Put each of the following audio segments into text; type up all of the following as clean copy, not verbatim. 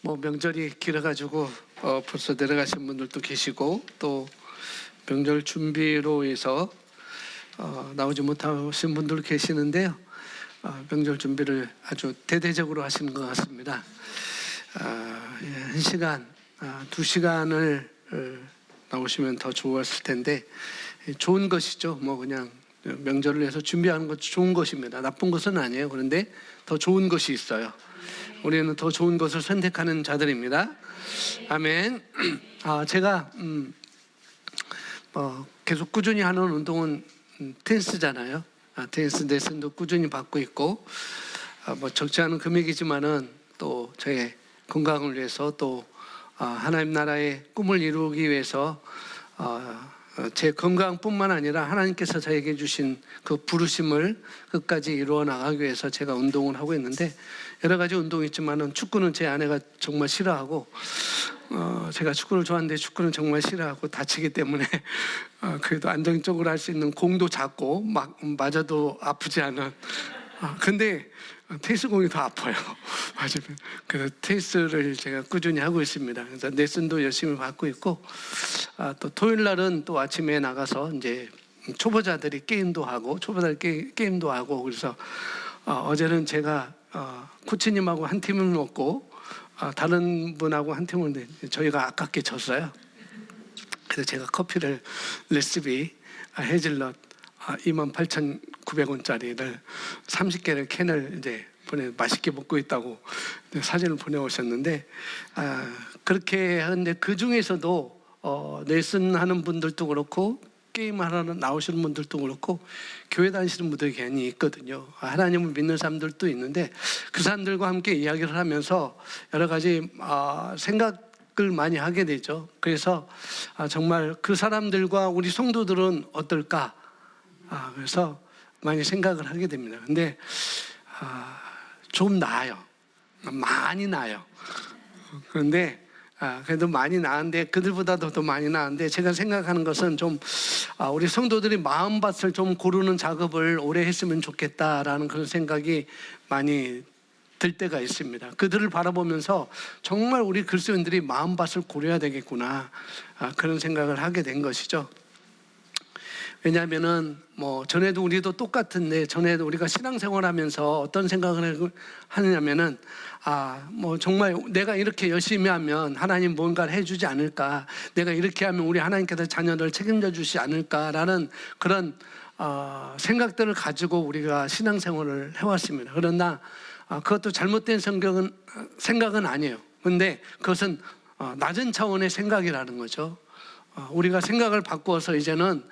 뭐 명절이 길어가지고 벌써 내려가신 분들도 계시고 또 명절 준비로 해서 나오지 못하신 분들 계시는데요. 명절 준비를 아주 대대적으로 하시는 것 같습니다. 1시간, 2시간을 나오시면 더 좋았을 텐데 좋은 것이죠. 뭐 그냥 명절을 위해서 준비하는 것도 좋은 것입니다. 나쁜 것은 아니에요. 그런데 더 좋은 것이 있어요. 우리는 더 좋은 것을 선택하는 자들입니다. 아멘. 제가 계속 꾸준히 하는 운동은 테니스잖아요. 테니스 레슨도 꾸준히 받고 있고 뭐 적지 않은 금액이지만은 또 저의 건강을 위해서 또 하나님 나라의 꿈을 이루기 위해서 제 건강뿐만 아니라 하나님께서 저에게 주신 그 부르심을 끝까지 이루어 나가기 위해서 제가 운동을 하고 있는데 여러 가지 운동이 있지만은 축구는 제 아내가 정말 싫어하고 제가 축구를 좋아하는데 축구는 정말 싫어하고 다치기 때문에 그래도 안정적으로 할 수 있는 공도 작고 맞아도 아프지 않은 근데 테니스 공이 더 아파요. 맞으면. 그래서 테니스를 제가 꾸준히 하고 있습니다. 그래서 레슨도 열심히 받고 있고 또 토요일 날은 또 아침에 나가서 이제 초보자들이 게임도 하고 초보자들 게임도 하고 그래서 어제는 제가 코치님하고 한 팀을 먹고 다른 분하고 한 팀을 저희가 아깝게 졌어요. 그래서 제가 커피를 레시피 헤즐넛 28,900원짜리를 30개를 캔을 이제 맛있게 먹고 있다고 사진을 보내오셨는데 그렇게 하는데 그 중에서도 레슨하는 분들도 그렇고 게임하러 나오시는 분들도 그렇고 교회 다니시는 분들이 괜히 있거든요. 하나님을 믿는 사람들도 있는데 그 사람들과 함께 이야기를 하면서 여러 가지 생각을 많이 하게 되죠. 그래서 정말 그 사람들과 우리 성도들은 어떨까? 그래서 많이 생각을 하게 됩니다. 근데 좀 나아요. 많이 나아요. 그런데 그래도 많이 나은데 그들보다도 더 많이 나은데 제가 생각하는 것은 좀 우리 성도들이 마음밭을 좀 고르는 작업을 오래 했으면 좋겠다라는 그런 생각이 많이 들 때가 있습니다. 그들을 바라보면서 정말 우리 그리스도인들이 마음밭을 고려해야 되겠구나 그런 생각을 하게 된 것이죠. 왜냐하면은 뭐 전에도 우리도 똑같은데 전에도 우리가 신앙생활하면서 어떤 생각을 하느냐면은 뭐 정말 내가 이렇게 열심히 하면 하나님 뭔가를 해주지 않을까, 내가 이렇게 하면 우리 하나님께서 자녀를 책임져 주시지 않을까라는 그런 생각들을 가지고 우리가 신앙생활을 해왔습니다. 그러나 그것도 잘못된 생각은 아니에요. 그런데 그것은 낮은 차원의 생각이라는 거죠. 우리가 생각을 바꾸어서 이제는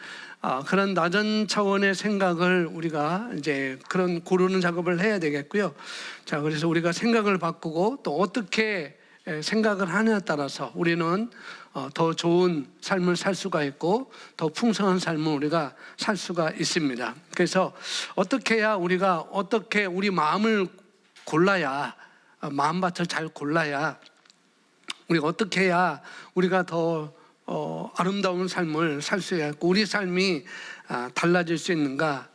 그런 낮은 차원의 생각을 우리가 이제 그런 고르는 작업을 해야 되겠고요. 자, 그래서 우리가 생각을 바꾸고 또 어떻게 생각을 하느냐에 따라서 우리는 더 좋은 삶을 살 수가 있고 더 풍성한 삶을 우리가 살 수가 있습니다. 그래서 어떻게 해야 어떻게 우리 마음을 골라야 마음밭을 잘 골라야 우리가 어떻게 해야 우리가 더 아름다운 삶을 살 수 있고 우리 삶이 달라질 수 있는가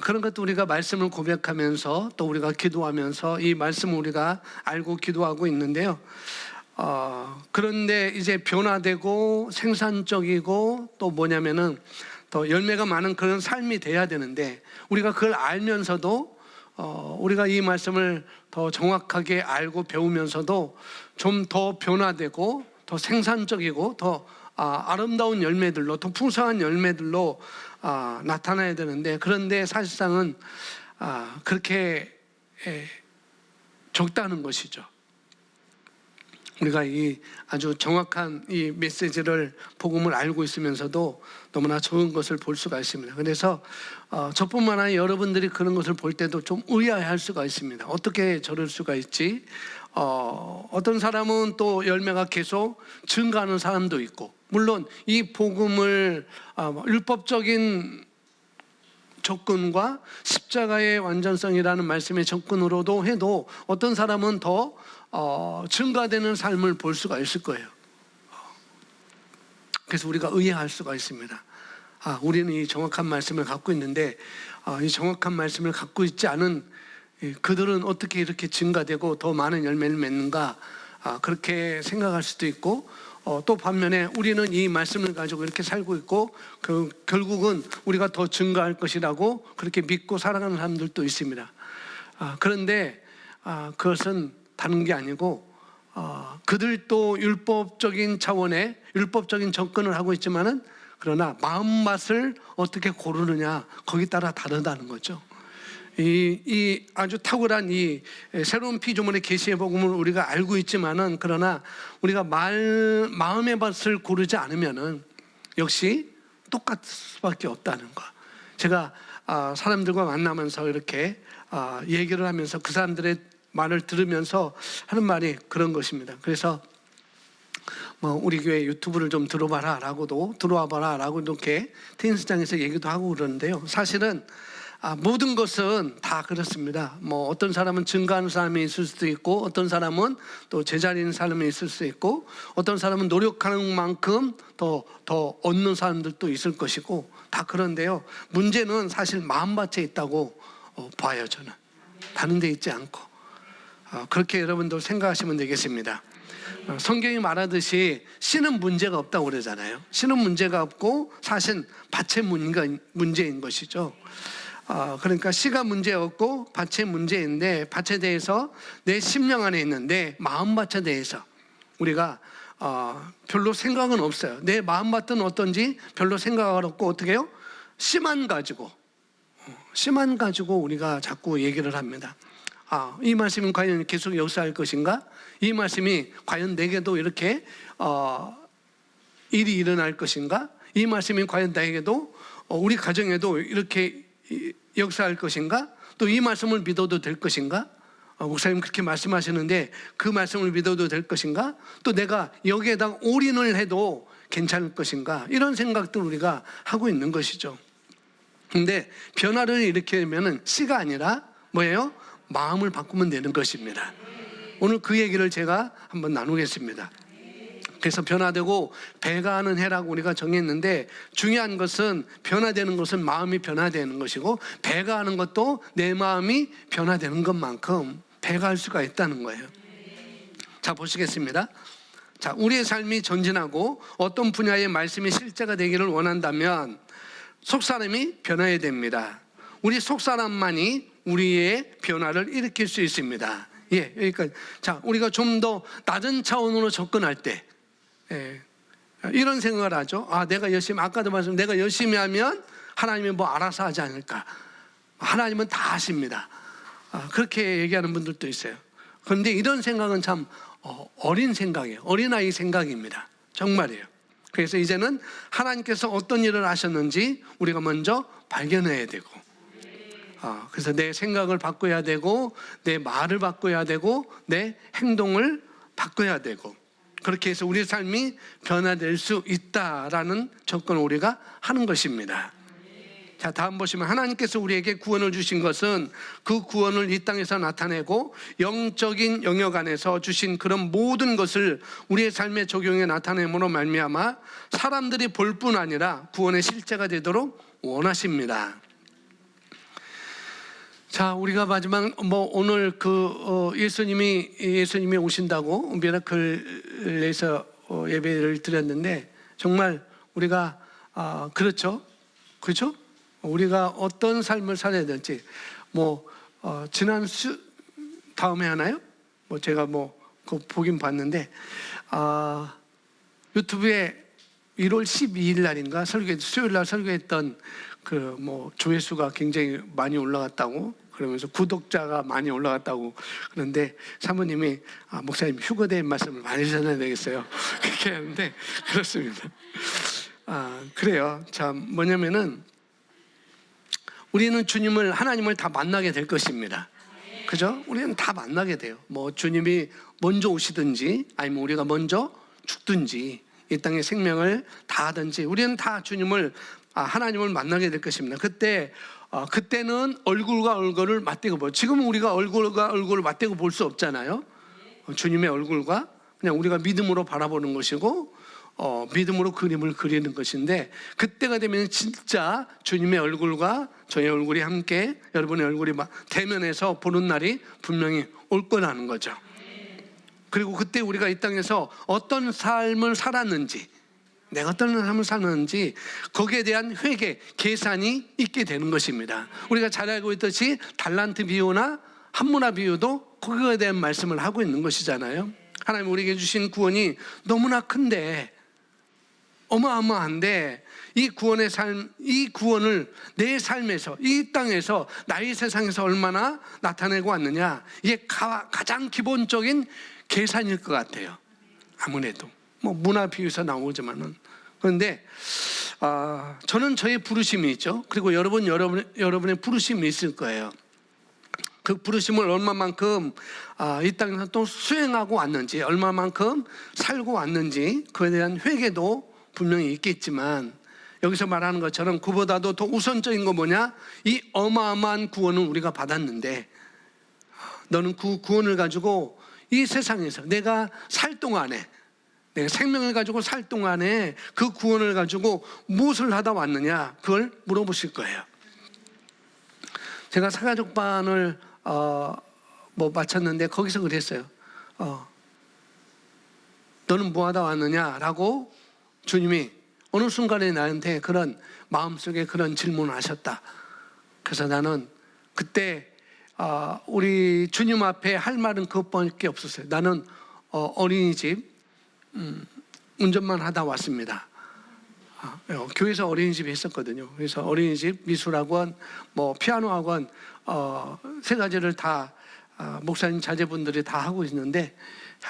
그런 것도 우리가 말씀을 고백하면서 또 우리가 기도하면서 이 말씀을 우리가 알고 기도하고 있는데요. 그런데 이제 변화되고 생산적이고 또 뭐냐면은 더 열매가 많은 그런 삶이 돼야 되는데 우리가 그걸 알면서도 우리가 이 말씀을 더 정확하게 알고 배우면서도 좀 더 변화되고 더 생산적이고 더 아름다운 열매들로 더 풍성한 열매들로 나타나야 되는데 그런데 사실상은 그렇게 적다는 것이죠. 우리가 이 아주 정확한 이 메시지를 복음을 알고 있으면서도 너무나 좋은 것을 볼 수가 있습니다. 그래서 저뿐만 아니라 여러분들이 그런 것을 볼 때도 좀 의아해할 수가 있습니다. 어떻게 저럴 수가 있지? 어떤 사람은 또 열매가 계속 증가하는 사람도 있고 물론 이 복음을 율법적인 접근과 십자가의 완전성이라는 말씀의 접근으로도 해도 어떤 사람은 더 증가되는 삶을 볼 수가 있을 거예요. 그래서 우리가 의아할 수가 있습니다. 우리는 이 정확한 말씀을 갖고 있는데 이 정확한 말씀을 갖고 있지 않은 그들은 어떻게 이렇게 증가되고 더 많은 열매를 맺는가 그렇게 생각할 수도 있고, 또 반면에 우리는 이 말씀을 가지고 이렇게 살고 있고 결국은 우리가 더 증가할 것이라고 그렇게 믿고 살아가는 사람들도 있습니다. 그런데 그것은 다른 게 아니고 그들도 율법적인 차원의 율법적인 접근을 하고 있지만은 그러나 마음맛을 어떻게 고르느냐 거기 따라 다르다는 거죠. 이 아주 탁월한 이 새로운 피조물의 계시의 복음을 우리가 알고 있지만은 그러나 우리가 마음의 맛을 고르지 않으면은 역시 똑같을 수밖에 없다는 거. 제가 사람들과 만나면서 이렇게 얘기를 하면서 그 사람들의 말을 들으면서 하는 말이 그런 것입니다. 그래서 우리 교회 유튜브를 좀 들어봐라 라고도 들어와봐라 라고 이렇게 테니스장에서 얘기도 하고 그러는데요. 사실은 모든 것은 다 그렇습니다. 어떤 사람은 증가하는 사람이 있을 수도 있고 어떤 사람은 또 제자리인 사람이 있을 수 있고 어떤 사람은 노력하는 만큼 더 얻는 사람들도 있을 것이고 다 그런데요. 문제는 사실 마음밭에 있다고 봐요. 저는 다른 데 있지 않고 그렇게 여러분도 생각하시면 되겠습니다. 성경이 말하듯이 씨는 문제가 없다고 그러잖아요. 씨는 문제가 없고 사실 밭의 문제인 것이죠. 그러니까 씨가 문제였고 밭의 문제인데 밭에 대해서 내 심령 안에 있는 내 마음밭에 대해서 우리가 별로 생각은 없어요. 내 마음밭은 어떤지 별로 생각을 없고 어떻게 해요? 씨만 가지고 우리가 자꾸 얘기를 합니다. 이 말씀이 과연 계속 역사할 것인가? 이 말씀이 과연 내게도 이렇게 일이 일어날 것인가? 이 말씀이 과연 나에게도 우리 가정에도 이렇게 역사할 것인가? 또 이 말씀을 믿어도 될 것인가? 목사님 그렇게 말씀하시는데 그 말씀을 믿어도 될 것인가? 또 내가 여기에다 올인을 해도 괜찮을 것인가? 이런 생각들 우리가 하고 있는 것이죠. 근데 변화를 일으키려면 씨가 아니라 뭐예요? 마음을 바꾸면 되는 것입니다. 오늘 그 얘기를 제가 한번 나누겠습니다. 그래서 변화되고 배가하는 해라고 우리가 정했는데 중요한 것은 변화되는 것은 마음이 변화되는 것이고 배가하는 것도 내 마음이 변화되는 것만큼 배가할 수가 있다는 거예요. 자, 보시겠습니다. 자, 우리의 삶이 전진하고 어떤 분야의 말씀이 실제가 되기를 원한다면 속사람이 변화해야 됩니다. 우리 속사람만이 우리의 변화를 일으킬 수 있습니다. 그러니까 자, 우리가 좀 더 낮은 차원으로 접근할 때 이런 생각을 하죠. 내가 열심히 아까도 말씀 내가 열심히 하면 하나님이 뭐 알아서 하지 않을까. 하나님은 다 하십니다. 그렇게 얘기하는 분들도 있어요. 그런데 이런 생각은 참 어린 생각이에요. 어린아이 생각입니다. 정말이에요. 그래서 이제는 하나님께서 어떤 일을 하셨는지 우리가 먼저 발견해야 되고 그래서 내 생각을 바꿔야 되고 내 말을 바꿔야 되고 내 행동을 바꿔야 되고 그렇게 해서 우리의 삶이 변화될 수 있다라는 접근을 우리가 하는 것입니다. 자, 다음 보시면 하나님께서 우리에게 구원을 주신 것은 그 구원을 이 땅에서 나타내고 영적인 영역 안에서 주신 그런 모든 것을 우리의 삶에 적용해 나타내므로 말미암아 사람들이 볼 뿐 아니라 구원의 실제가 되도록 원하십니다. 자, 우리가 마지막 오늘 예수님이 오신다고 미라클에서 예배를 드렸는데 정말 우리가 그렇죠? 우리가 어떤 삶을 살아야 될지 지난 다음에 하나요? 제가 그거 보긴 봤는데 유튜브에 1월 12일 날인가 수요일 날 설교했던 조회수가 굉장히 많이 올라갔다고 그러면서 구독자가 많이 올라갔다고 그런데 사모님이 목사님 휴거된 말씀을 많이 전해야 되겠어요. 그렇게 하는데 그렇습니다. 그래요. 참 뭐냐면은 우리는 주님을 하나님을 다 만나게 될 것입니다. 그죠? 우리는 다 만나게 돼요. 주님이 먼저 오시든지 아니면 우리가 먼저 죽든지 이 땅의 생명을 다하든지 우리는 다 주님을 하나님을 만나게 될 것입니다. 그때는 얼굴과 얼굴을 맞대고 보죠. 지금은 우리가 얼굴과 얼굴을 맞대고 볼 수 없잖아요. 주님의 얼굴과 그냥 우리가 믿음으로 바라보는 것이고 믿음으로 그림을 그리는 것인데 그때가 되면 진짜 주님의 얼굴과 저의 얼굴이 함께 여러분의 얼굴이 대면해서 보는 날이 분명히 올 거라는 거죠. 그리고 그때 우리가 이 땅에서 어떤 삶을 살았는지, 내가 어떤 삶을 살았는지 거기에 대한 회개, 계산이 있게 되는 것입니다. 우리가 잘 알고 있듯이 달란트 비유나 한문화 비유도 거기에 대한 말씀을 하고 있는 것이잖아요. 하나님 우리에게 주신 구원이 너무나 큰데, 어마어마한데, 이 구원의 삶, 이 구원을 내 삶에서, 이 땅에서, 나의 세상에서 얼마나 나타내고 왔느냐, 이게 가장 기본적인 계산일 것 같아요. 아무래도 뭐 문화 비유에서 나오지만은. 그런데 저는 저의 부르심이 있죠. 그리고 여러분의 부르심이 있을 거예요. 그 부르심을 얼마만큼 이 땅에서 또 수행하고 왔는지, 얼마만큼 살고 왔는지, 그에 대한 회개도 분명히 있겠지만, 여기서 말하는 것처럼 그보다도 더 우선적인 거 뭐냐? 이 어마어마한 구원을 우리가 받았는데, 너는 그 구원을 가지고 이 세상에서 내가 살 동안에, 내가 생명을 가지고 살 동안에 그 구원을 가지고 무엇을 하다 왔느냐, 그걸 물어보실 거예요. 제가 사가족반을 마쳤는데 거기서 그랬어요. 너는 뭐 하다 왔느냐라고 주님이 어느 순간에 나한테 그런 마음속에 그런 질문을 하셨다. 그래서 나는 그때 우리 주님 앞에 할 말은 그것밖에 없었어요. 나는 어린이집 운전만 하다 왔습니다. 교회에서 어린이집에 했었거든요. 그래서 어린이집, 미술학원, 피아노 학원, 세 가지를 다 목사님 자제분들이 다 하고 있는데,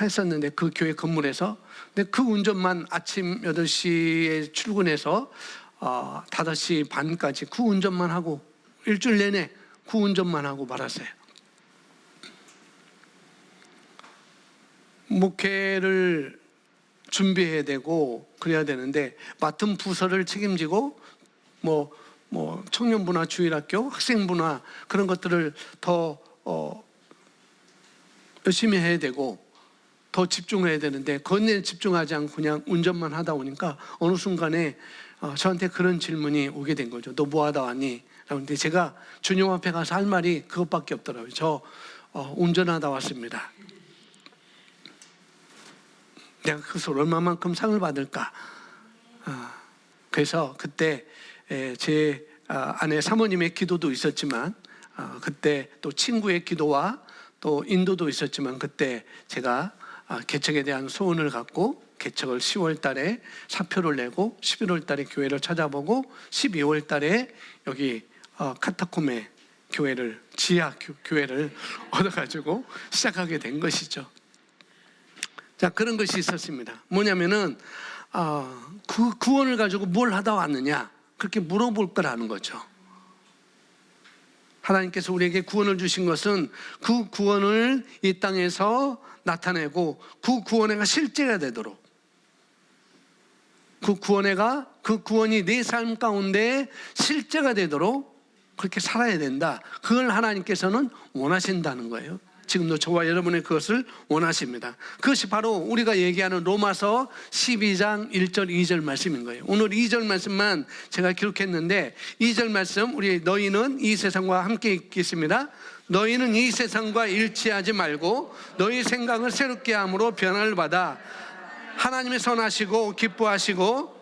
했었는데 그 교회 건물에서. 근데 그 운전만 아침 8시에 출근해서 5시 반까지 그 운전만 하고, 일주일 내내 그 운전만 하고 말았어요. 목회를 준비해야 되고 그래야 되는데, 맡은 부서를 책임지고 청년부나 주일학교, 학생부나 그런 것들을 더 열심히 해야 되고 더 집중해야 되는데, 그것에 집중하지 않고 그냥 운전만 하다 보니까 어느 순간에 저한테 그런 질문이 오게 된 거죠. 너 뭐 하다 왔니? 그런데 제가 주님 앞에 가서 할 말이 그것밖에 없더라고요. 저 운전하다 왔습니다. 내가 그것을 얼마만큼 상을 받을까? 그래서 그때 제 아내 사모님의 기도도 있었지만, 그때 또 친구의 기도와 또 인도도 있었지만, 그때 제가 개척에 대한 소원을 갖고 개척을 10월 달에 사표를 내고 11월 달에 교회를 찾아보고 12월 달에 여기 카타콤의 교회를, 지하 교회를 얻어가지고 시작하게 된 것이죠. 자, 그런 것이 있었습니다. 뭐냐면은 그 구원을 가지고 뭘 하다 왔느냐, 그렇게 물어볼 거라는 거죠. 하나님께서 우리에게 구원을 주신 것은 그 구원을 이 땅에서 나타내고 그 구원회가 실제가 되도록, 그 구원이 내 삶 가운데 실제가 되도록 그렇게 살아야 된다. 그걸 하나님께서는 원하신다는 거예요. 지금도 저와 여러분의 그것을 원하십니다. 그것이 바로 우리가 얘기하는 로마서 12장 1절 2절 말씀인 거예요. 오늘 2절 말씀만 제가 기록했는데, 2절 말씀, 우리 너희는 이 세상과 함께 있겠습니다. 너희는 이 세상과 일치하지 말고 너희 생각을 새롭게 함으로 변화를 받아 하나님의 선하시고 기뻐하시고,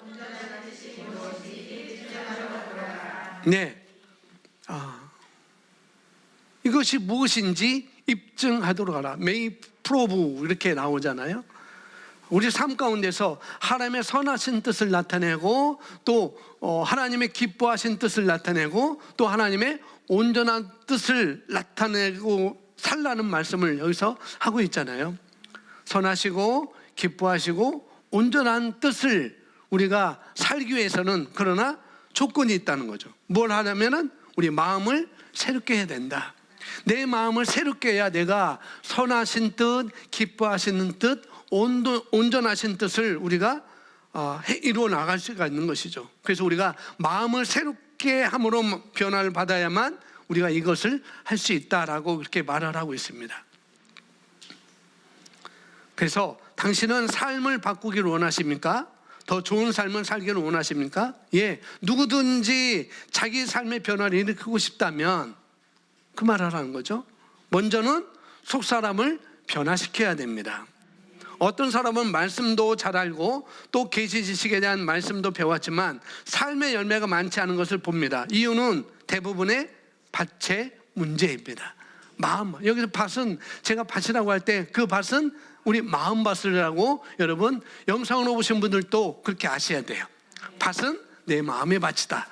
이것이 무엇인지 입증하도록 하라. 메이 프로브 이렇게 나오잖아요. 우리 삶 가운데서 하나님의 선하신 뜻을 나타내고, 또 하나님의 기뻐하신 뜻을 나타내고, 또 하나님의 온전한 뜻을 나타내고 살라는 말씀을 여기서 하고 있잖아요. 선하시고 기뻐하시고 온전한 뜻을 우리가 살기 위해서는, 그러나 조건이 있다는 거죠. 뭘 하려면은 우리 마음을 새롭게 해야 된다. 내 마음을 새롭게 해야 내가 선하신 뜻, 기뻐하시는 뜻, 온전하신 뜻을 우리가 이루어 나갈 수가 있는 것이죠. 그래서 우리가 마음을 새롭게 함으로 변화를 받아야만 우리가 이것을 할 수 있다라고 그렇게 말을 하고 있습니다. 그래서 당신은 삶을 바꾸기를 원하십니까? 더 좋은 삶을 살기를 원하십니까? 예, 누구든지 자기 삶의 변화를 일으키고 싶다면 그 말을 하는 거죠. 먼저는 속사람을 변화시켜야 됩니다. 어떤 사람은 말씀도 잘 알고 또 계시 지식에 대한 말씀도 배웠지만 삶의 열매가 많지 않은 것을 봅니다. 이유는 대부분의 밭의 문제입니다. 마음, 여기서 밭은 제가 밭이라고 할 때 그 밭은 우리 마음밭이라고 여러분 영상으로 보신 분들도 그렇게 아셔야 돼요. 밭은 내 마음의 밭이다.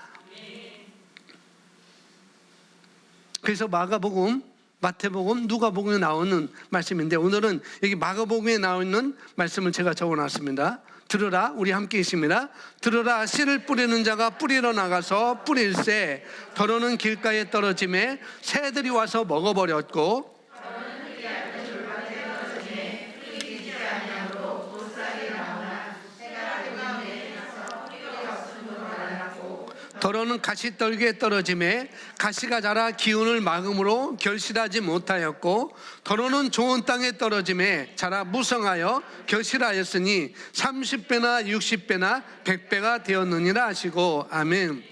그래서 마가복음, 마태복음, 누가복음에 나오는 말씀인데 오늘은 여기 마가복음에 나오는 말씀을 제가 적어놨습니다. 들으라, 우리 함께 있습니다. 들으라, 씨를 뿌리는 자가 뿌리러 나가서 뿌릴새 더러는 길가에 떨어짐에 새들이 와서 먹어버렸고 더러는 가시떨기에 떨어짐에 가시가 자라 기운을 막음으로 결실하지 못하였고 더러는 좋은 땅에 떨어짐에 자라 무성하여 결실하였으니 30배나 60배나 100배가 되었느니라 하시고. 아멘.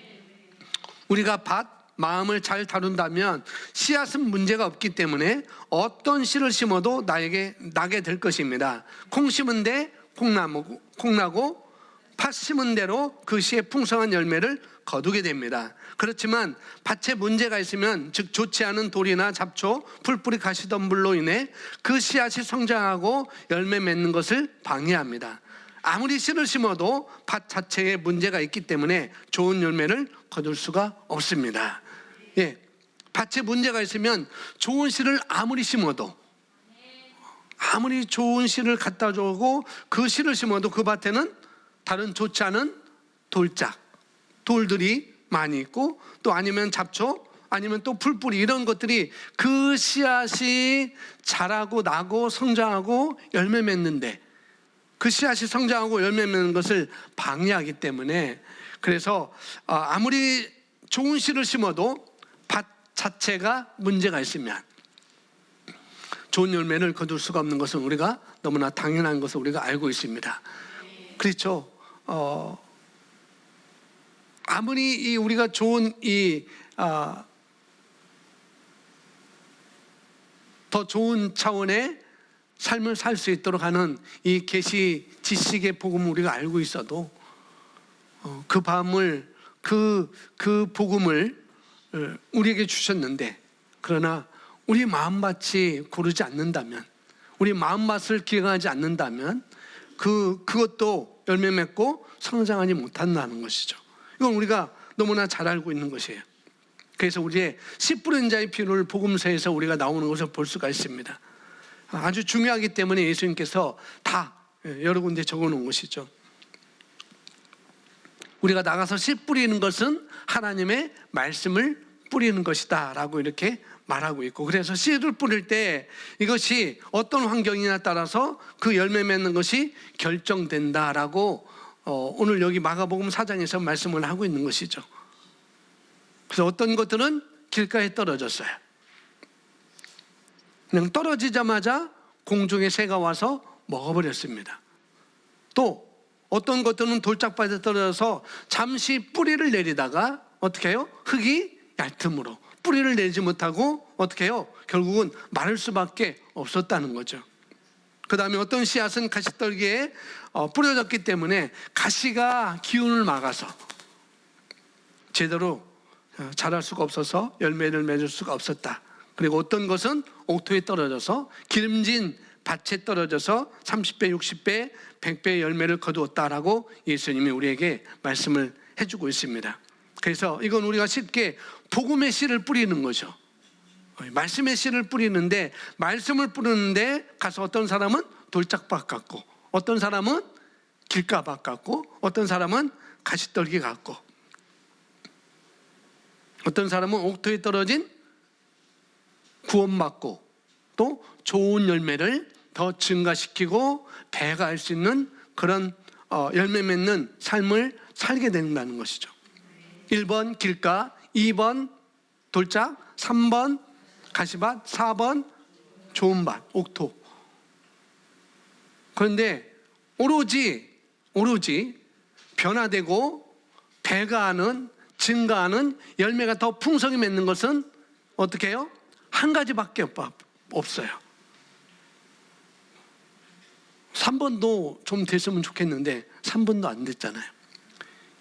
우리가 밭, 마음을 잘 다룬다면 씨앗은 문제가 없기 때문에 어떤 씨를 심어도 나에게 나게 될 것입니다. 콩 심은 데 콩나고 팥 심은 대로 그 씨의 풍성한 열매를 거두게 됩니다. 그렇지만 밭에 문제가 있으면 즉 좋지 않은 돌이나 잡초, 풀뿌리 가시덤불로 인해 그 씨앗이 성장하고 열매 맺는 것을 방해합니다. 아무리 씨를 심어도 밭 자체에 문제가 있기 때문에 좋은 열매를 거둘 수가 없습니다. 예, 밭에 문제가 있으면 좋은 씨를 아무리 심어도 아무리 좋은 씨를 갖다 주고 그 씨를 심어도 그 밭에는 다른 좋지 않은 돌들이 많이 있고 또 아니면 잡초 아니면 또 풀뿌리 이런 것들이 그 씨앗이 자라고 나고 성장하고 열매 맺는데 그 씨앗이 성장하고 열매 맺는 것을 방해하기 때문에 그래서 아무리 좋은 씨를 심어도 밭 자체가 문제가 있으면 좋은 열매를 거둘 수가 없는 것은 우리가 너무나 당연한 것을 우리가 알고 있습니다. 그렇죠. 아무리 우리가 좋은 더 좋은 차원의 삶을 살 수 있도록 하는 이 계시 지식의 복음을 우리가 알고 있어도 그 밤을 그 복음을 우리에게 주셨는데 그러나 우리 마음밭이 고르지 않는다면 우리 마음밭을 기억하지 않는다면 그것도 열매 맺고 성장하지 못한다는 것이죠. 이건 우리가 너무나 잘 알고 있는 것이에요. 그래서 우리의 씨 뿌린 자의 비유를 복음서에서 우리가 나오는 것을 볼 수가 있습니다. 아주 중요하기 때문에 예수님께서 다 여러 군데 적어놓은 것이죠. 우리가 나가서 씨 뿌리는 것은 하나님의 말씀을 뿌리는 것이다 라고 이렇게 말하고 있고 그래서 씨를 뿌릴 때 이것이 어떤 환경이나 따라서 그 열매 맺는 것이 결정된다라고 오늘 여기 마가복음 4장에서 말씀을 하고 있는 것이죠. 그래서 어떤 것들은 길가에 떨어졌어요. 그냥 떨어지자마자 공중에 새가 와서 먹어버렸습니다. 또 어떤 것들은 돌짝밭에 떨어져서 잠시 뿌리를 내리다가 어떻게 해요? 흙이 얕음으로 뿌리를 내리지 못하고 어떻게 해요? 결국은 마를 수밖에 없었다는 거죠. 그 다음에 어떤 씨앗은 가시떨기에 뿌려졌기 때문에 가시가 기운을 막아서 제대로 자랄 수가 없어서 열매를 맺을 수가 없었다. 그리고 어떤 것은 옥토에 떨어져서 기름진 밭에 떨어져서 30배, 60배, 100배의 열매를 거두었다라고 예수님이 우리에게 말씀을 해주고 있습니다. 그래서 이건 우리가 쉽게 복음의 씨를 뿌리는 거죠. 말씀의 씨를 뿌리는데 말씀을 뿌리는데 가서 어떤 사람은 돌짝밭 같고 어떤 사람은 길가밭 같고 어떤 사람은 가시떨기 같고 어떤 사람은 옥토에 떨어진 구원받고 또 좋은 열매를 더 증가시키고 배가할 수 있는 그런 열매 맺는 삶을 살게 된다는 것이죠. 1번 길가, 2번 돌짝, 3번 가시밭, 4번 좋은 밭, 옥토. 그런데 오로지 변화되고 배가하는 증가하는 열매가 더 풍성히 맺는 것은 어떻게 해요? 한 가지밖에 없어요. 3번도 좀 됐으면 좋겠는데 3번도 안 됐잖아요.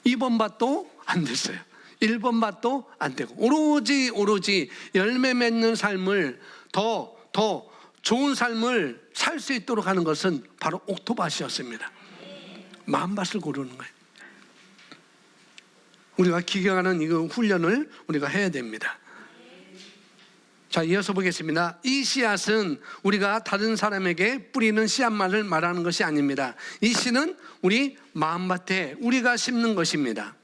2번 밭도 안 됐어요. 1번 밭도 안 되고 오로지 열매 맺는 삶을 더 좋은 삶을 살 수 있도록 하는 것은 바로 옥토밭이었습니다. 마음밭을 고르는 거예요. 우리가 기경하는 이 훈련을 우리가 해야 됩니다. 자, 이어서 보겠습니다. 이 씨앗은 우리가 다른 사람에게 뿌리는 씨앗만을 말하는 것이 아닙니다. 이 씨는 우리 마음밭에 우리가 심는 것입니다.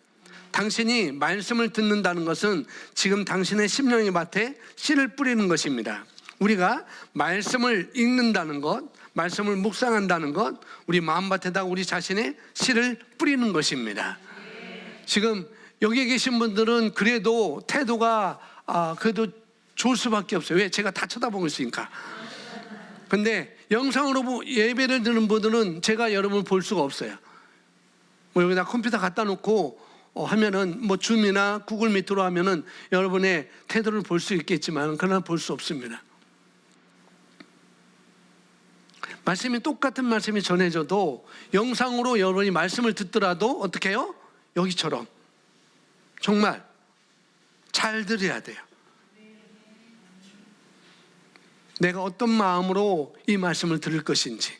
당신이 말씀을 듣는다는 것은 지금 당신의 심령의 밭에 씨를 뿌리는 것입니다. 우리가 말씀을 읽는다는 것, 말씀을 묵상한다는 것, 우리 마음밭에다 우리 자신의 씨를 뿌리는 것입니다. 지금 여기 계신 분들은 그래도 태도가 그래도 좋을 수밖에 없어요. 왜? 제가 다 쳐다보고 있으니까. 근데 영상으로 예배를 드는 분들은 제가 여러분을 볼 수가 없어요. 뭐 여기다 컴퓨터 갖다 놓고 하면은 뭐 줌이나 구글 미트로 하면은 여러분의 태도를 볼 수 있겠지만 그러나 볼 수 없습니다. 말씀이 똑같은 말씀이 전해져도 영상으로 여러분이 말씀을 듣더라도 어떻게 해요? 여기처럼 정말 잘 들어야 돼요. 내가 어떤 마음으로 이 말씀을 들을 것인지.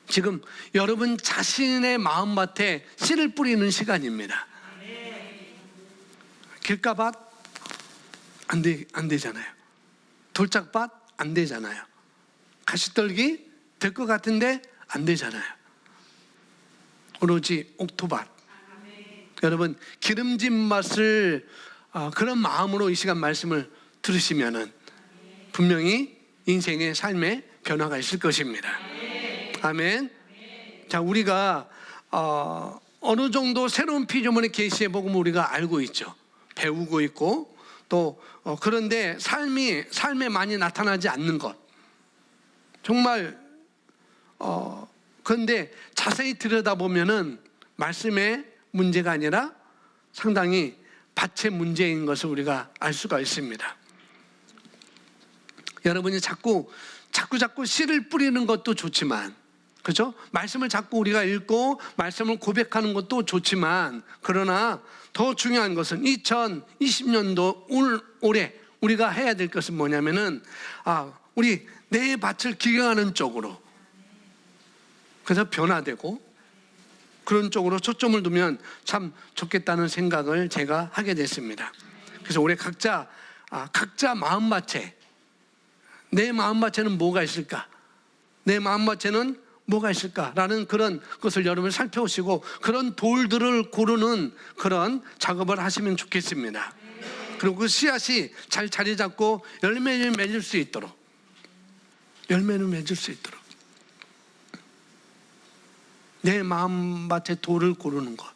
지금 여러분 자신의 마음밭에 씨를 뿌리는 시간입니다. 길가밭 안 되잖아요. 돌짝밭 안 되잖아요. 가시떨기 될 것 같은데 안 되잖아요. 오로지 옥토밭. 여러분 기름진 맛을 그런 마음으로 이 시간 말씀을 들으시면은 분명히 인생의 삶에 변화가 있을 것입니다. 아멘. 자, 우리가 어느 정도 새로운 피조물의 계시의 복음을 우리가 알고 있죠. 배우고 있고 또 그런데 삶에 많이 나타나지 않는 것. 정말 그런데 자세히 들여다보면은 말씀의 문제가 아니라 상당히 밭의 문제인 것을 우리가 알 수가 있습니다. 여러분이 자꾸 씨를 뿌리는 것도 좋지만, 그죠? 말씀을 자꾸 우리가 읽고 말씀을 고백하는 것도 좋지만, 그러나 더 중요한 것은 2020년도 올해 우리가 해야 될 것은 뭐냐면은 우리 내 밭을 기경하는 쪽으로, 그래서 변화되고 그런 쪽으로 초점을 두면 참 좋겠다는 생각을 제가 하게 됐습니다. 그래서 올해 각자 마음밭에 내 마음밭에는 뭐가 있을까? 내 마음밭에는 뭐가 있을까라는 그런 것을 여러분 살펴보시고 그런 돌들을 고르는 그런 작업을 하시면 좋겠습니다. 그리고 그 씨앗이 잘 자리 잡고 열매를 맺을 수 있도록 내 마음밭에 돌을 고르는 것.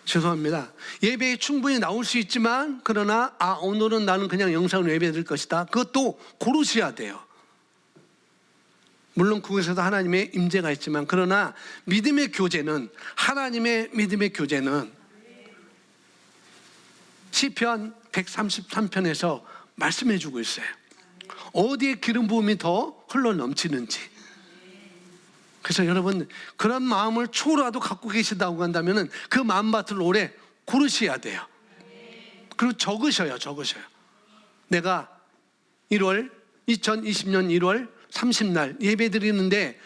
죄송합니다. 예배에 충분히 나올 수 있지만 그러나 오늘은 나는 그냥 영상으로 예배 드릴 것이다. 그것도 고르셔야 돼요. 물론 그곳에도 하나님의 임재가 있지만 그러나 하나님의 믿음의 교제는 시편 133편에서 말씀해 주고 있어요. 어디에 기름 부음이 더 흘러 넘치는지. 그래서 여러분 그런 마음을 초라도 갖고 계시다고 한다면 그 마음밭을 올해 고르셔야 돼요. 그리고 적으셔요. 내가 2020년 1월 30날 예배 드리는데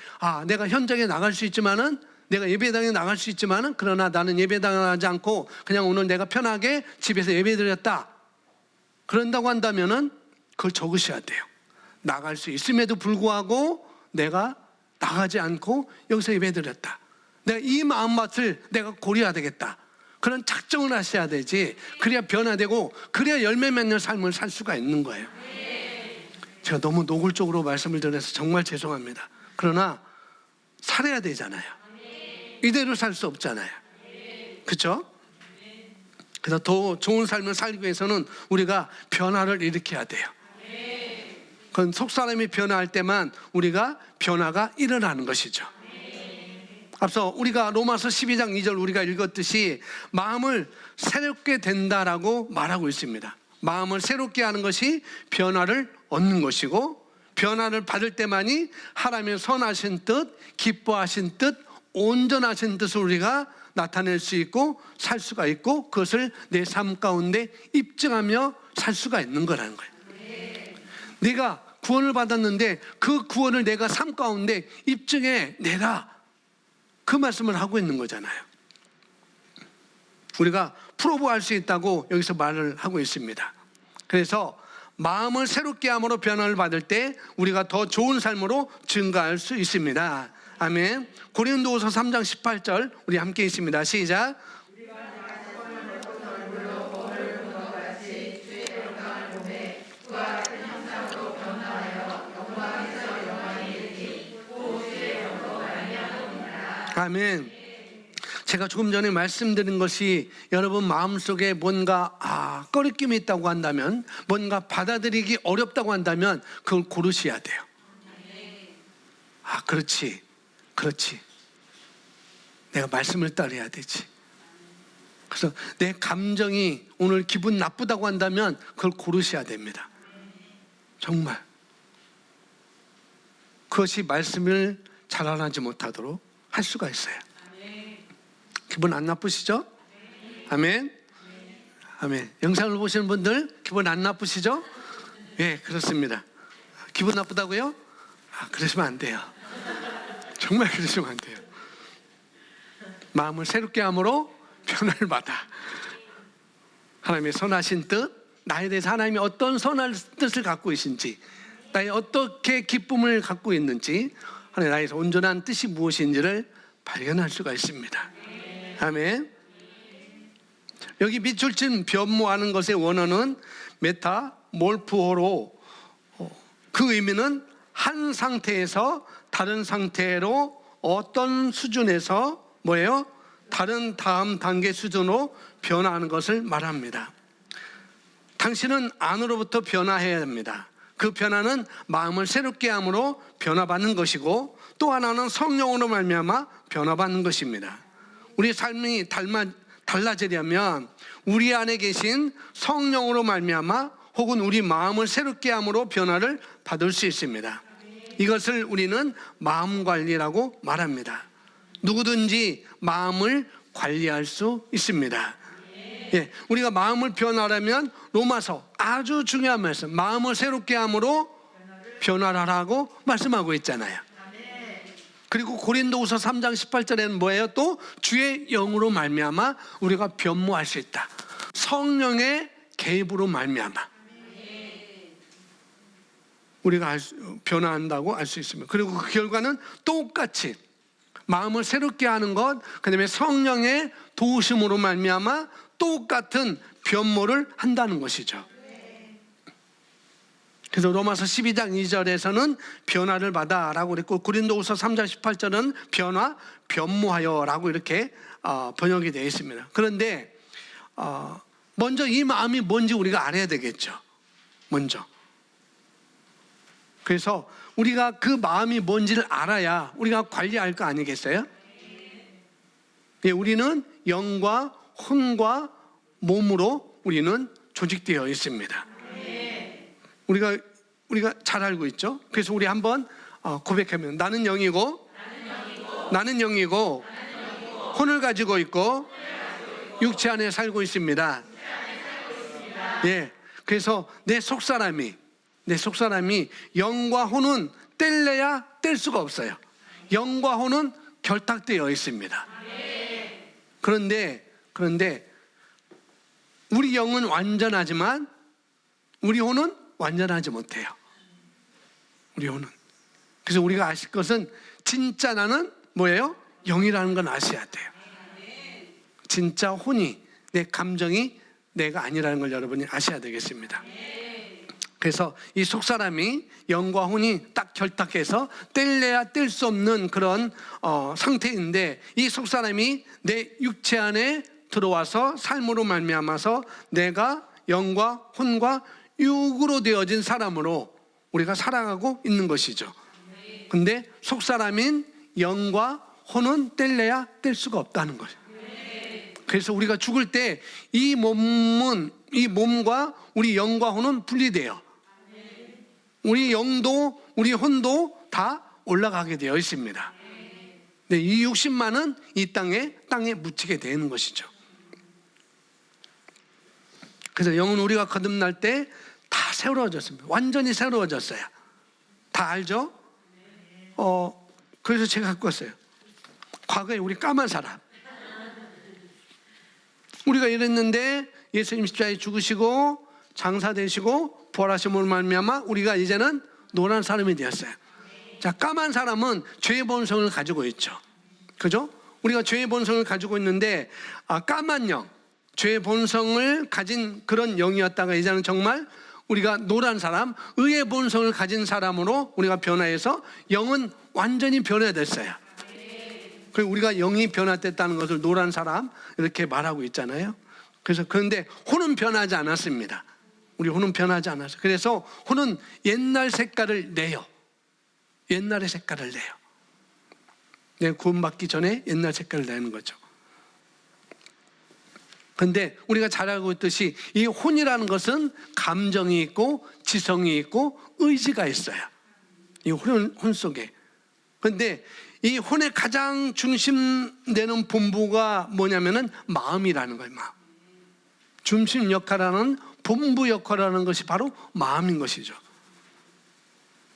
내가 현장에 나갈 수 있지만은 내가 예배당에 나갈 수 있지만은 그러나 나는 예배당에 나가지 않고 그냥 오늘 내가 편하게 집에서 예배 드렸다. 그런다고 한다면은 그걸 적으셔야 돼요. 나갈 수 있음에도 불구하고 내가 나가지 않고 여기서 예배 드렸다. 내가 이 마음밭을 내가 고려해야 되겠다. 그런 작정을 하셔야 되지. 그래야 변화되고 그래야 열매 맺는 삶을 살 수가 있는 거예요. 제가 너무 노골적으로 말씀을 드려서 정말 죄송합니다. 그러나 살아야 되잖아요. 이대로 살 수 없잖아요. 그렇죠? 그래서 더 좋은 삶을 살기 위해서는 우리가 변화를 일으켜야 돼요. 그건 속사람이 변화할 때만 우리가 변화가 일어나는 것이죠. 앞서 우리가 로마서 12장 2절 우리가 읽었듯이 마음을 새롭게 된다라고 말하고 있습니다. 마음을 새롭게 하는 것이 변화를 얻는 것이고 변화를 받을 때만이 하나님의 선하신 뜻, 기뻐하신 뜻, 온전하신 뜻을 우리가 나타낼 수 있고 살 수가 있고 그것을 내 삶 가운데 입증하며 살 수가 있는 거라는 거예요. 내가 구원을 받았는데 그 구원을 내가 삶 가운데 입증해 내라, 그 말씀을 하고 있는 거잖아요. 우리가 프로브할 수 있다고 여기서 말을 하고 있습니다. 그래서 마음을 새롭게 함으로 변화를 받을 때 우리가 더 좋은 삶으로 증가할 수 있습니다. 아멘. 고린도후서 3장 18절 우리 함께 있습니다. 시작. 아멘. 제가 조금 전에 말씀드린 것이 여러분 마음속에 뭔가 꺼리낌이 있다고 한다면, 뭔가 받아들이기 어렵다고 한다면 그걸 고르셔야 돼요. 그렇지. 내가 말씀을 따라야 되지. 그래서 내 감정이 오늘 기분 나쁘다고 한다면 그걸 고르셔야 됩니다. 정말. 그것이 말씀을 자라나지 못하도록 할 수가 있어요. 기분 안 나쁘시죠? 아멘. 아멘. 영상을 보시는 분들 기분 안 나쁘시죠? 예, 그렇습니다. 기분 나쁘다고요? 그러시면 안 돼요. 정말 그러시면 안 돼요. 마음을 새롭게 함으로 변화를 받아. 하나님의 선하신 뜻, 나에 대해서 하나님이 어떤 선한 뜻을 갖고 계신지, 나에 어떻게 기쁨을 갖고 있는지, 하나님 나에서 온전한 뜻이 무엇인지를 발견할 수가 있습니다. 아멘. 여기 밑줄 친 변모하는 것의 원어는 메타몰프호로, 그 의미는 한 상태에서 다른 상태로 어떤 수준에서 뭐예요? 다른 다음 단계 수준으로 변화하는 것을 말합니다. 당신은 안으로부터 변화해야 합니다. 그 변화는 마음을 새롭게 함으로 변화받는 것이고, 또 하나는 성령으로 말미암아 변화받는 것입니다. 우리 삶이 달라지려면 우리 안에 계신 성령으로 말미암아 혹은 우리 마음을 새롭게 함으로 변화를 받을 수 있습니다. 이것을 우리는 마음 관리라고 말합니다. 누구든지 마음을 관리할 수 있습니다. 예, 우리가 마음을 변화하려면 로마서 아주 중요한 말씀, 마음을 새롭게 함으로 변화하라고 말씀하고 있잖아요. 그리고 고린도후서 3장 18절에는 뭐예요? 또 주의 영으로 말미암아 우리가 변모할 수 있다. 성령의 개입으로 말미암아 우리가 변화한다고 알 수 있습니다. 그리고 그 결과는 똑같이 마음을 새롭게 하는 것, 그다음에 성령의 도우심으로 말미암아 똑같은 변모를 한다는 것이죠. 그래서 로마서 12장 2절에서는 변화를 받아라고 그랬고, 고린도후서 3장 18절은 변화, 변모하여라고 이렇게 번역이 되어 있습니다. 그런데 먼저 이 마음이 뭔지 우리가 알아야 되겠죠. 먼저. 그래서 우리가 그 마음이 뭔지를 알아야 우리가 관리할 거 아니겠어요? 예, 우리는 영과 혼과 몸으로 우리는 조직되어 있습니다. 우리가 잘 알고 있죠. 그래서 우리 한번 고백하면 나는 영이고 혼을 가지고 있고 육체 안에 살고 있습니다. 예, 그래서 내 속사람이 영과 혼은 뗄래야 뗄 수가 없어요. 영과 혼은 결탁되어 있습니다. 그런데 우리 영은 완전하지만 우리 혼은 완전하지 못해요. 우리 혼은. 그래서 우리가 아실 것은 진짜 나는 뭐예요? 영이라는 건 아셔야 돼요. 진짜 혼이, 내 감정이 내가 아니라는 걸 여러분이 아셔야 되겠습니다. 그래서 이 속사람이 영과 혼이 딱 결탁해서 뗄래야 뗄 수 없는 그런 상태인데, 이 속사람이 내 육체 안에 들어와서 삶으로 말미암아서 내가 영과 혼과 육으로 되어진 사람으로 우리가 살아가고 있는 것이죠. 근데 속사람인 영과 혼은 뗄래야 뗄 수가 없다는 거죠. 그래서 우리가 죽을 때 이 몸과 우리 영과 혼은 분리돼요. 우리 영도 우리 혼도 다 올라가게 되어 있습니다. 네, 이 육신만은 이 땅에 묻히게 되는 것이죠. 그래서 영은 우리가 거듭날 때 다 새로워졌습니다. 완전히 새로워졌어요. 다 알죠? 그래서 제가 갖고 왔어요. 과거에 우리 까만 사람, 우리가 이랬는데 예수님 십자가에 죽으시고 장사되시고 부활하심으로 말미암아 우리가 이제는 노란 사람이 되었어요. 자, 까만 사람은 죄의 본성을 가지고 있죠. 그죠? 우리가 죄의 본성을 가지고 있는데 까만 영, 죄의 본성을 가진 그런 영이었다가 이제는 정말 우리가 노란 사람, 의의 본성을 가진 사람으로 우리가 변화해서 영은 완전히 변화됐어요. 그리고 우리가 영이 변화됐다는 것을 노란 사람 이렇게 말하고 있잖아요. 그래서 그런데 혼은 변하지 않았습니다. 우리 혼은 변하지 않았어요. 그래서 혼은 옛날 색깔을 내요. 옛날의 색깔을 내요. 내 구원받기 전에 옛날 색깔을 내는 거죠. 그런데 우리가 잘 알고 있듯이 이 혼이라는 것은 감정이 있고 지성이 있고 의지가 있어요. 이 혼 속에. 그런데 이 혼의 가장 중심되는 본부가 뭐냐면은 마음이라는 거예요. 마음. 중심 역할하는 본부 역할을 하는 것이 바로 마음인 것이죠.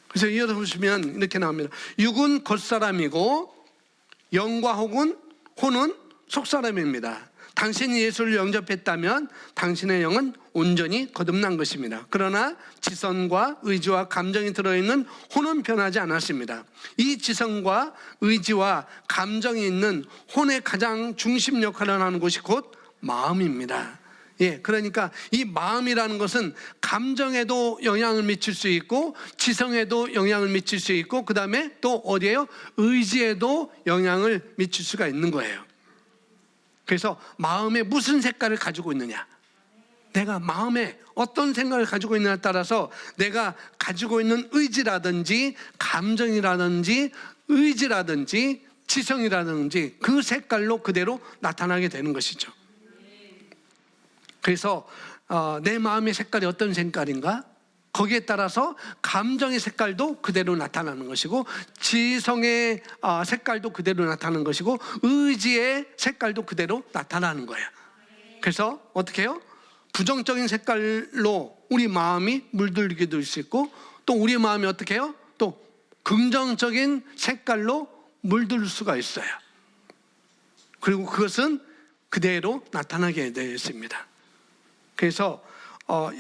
그래서 이어서 보시면 이렇게 나옵니다. 육은 겉사람이고 영과 혼은 속사람입니다. 당신이 예수를 영접했다면 당신의 영은 온전히 거듭난 것입니다. 그러나 지성과 의지와 감정이 들어있는 혼은 변하지 않았습니다. 이 지성과 의지와 감정이 있는 혼의 가장 중심 역할을 하는 곳이 곧 마음입니다. 예, 그러니까 이 마음이라는 것은 감정에도 영향을 미칠 수 있고 지성에도 영향을 미칠 수 있고 그 다음에 또 어디에요? 의지에도 영향을 미칠 수가 있는 거예요. 그래서 마음에 무슨 색깔을 가지고 있느냐, 내가 마음에 어떤 생각을 가지고 있느냐에 따라서 내가 가지고 있는 의지라든지 감정이라든지 의지라든지 지성이라든지 그 색깔로 그대로 나타나게 되는 것이죠. 그래서 내 마음의 색깔이 어떤 색깔인가? 거기에 따라서 감정의 색깔도 그대로 나타나는 것이고 지성의 색깔도 그대로 나타나는 것이고 의지의 색깔도 그대로 나타나는 거예요. 그래서 어떻게 해요? 부정적인 색깔로 우리 마음이 물들게 될 수 있고 또 우리 마음이 어떻게 해요? 또 긍정적인 색깔로 물들 수가 있어요. 그리고 그것은 그대로 나타나게 되어 있습니다. 그래서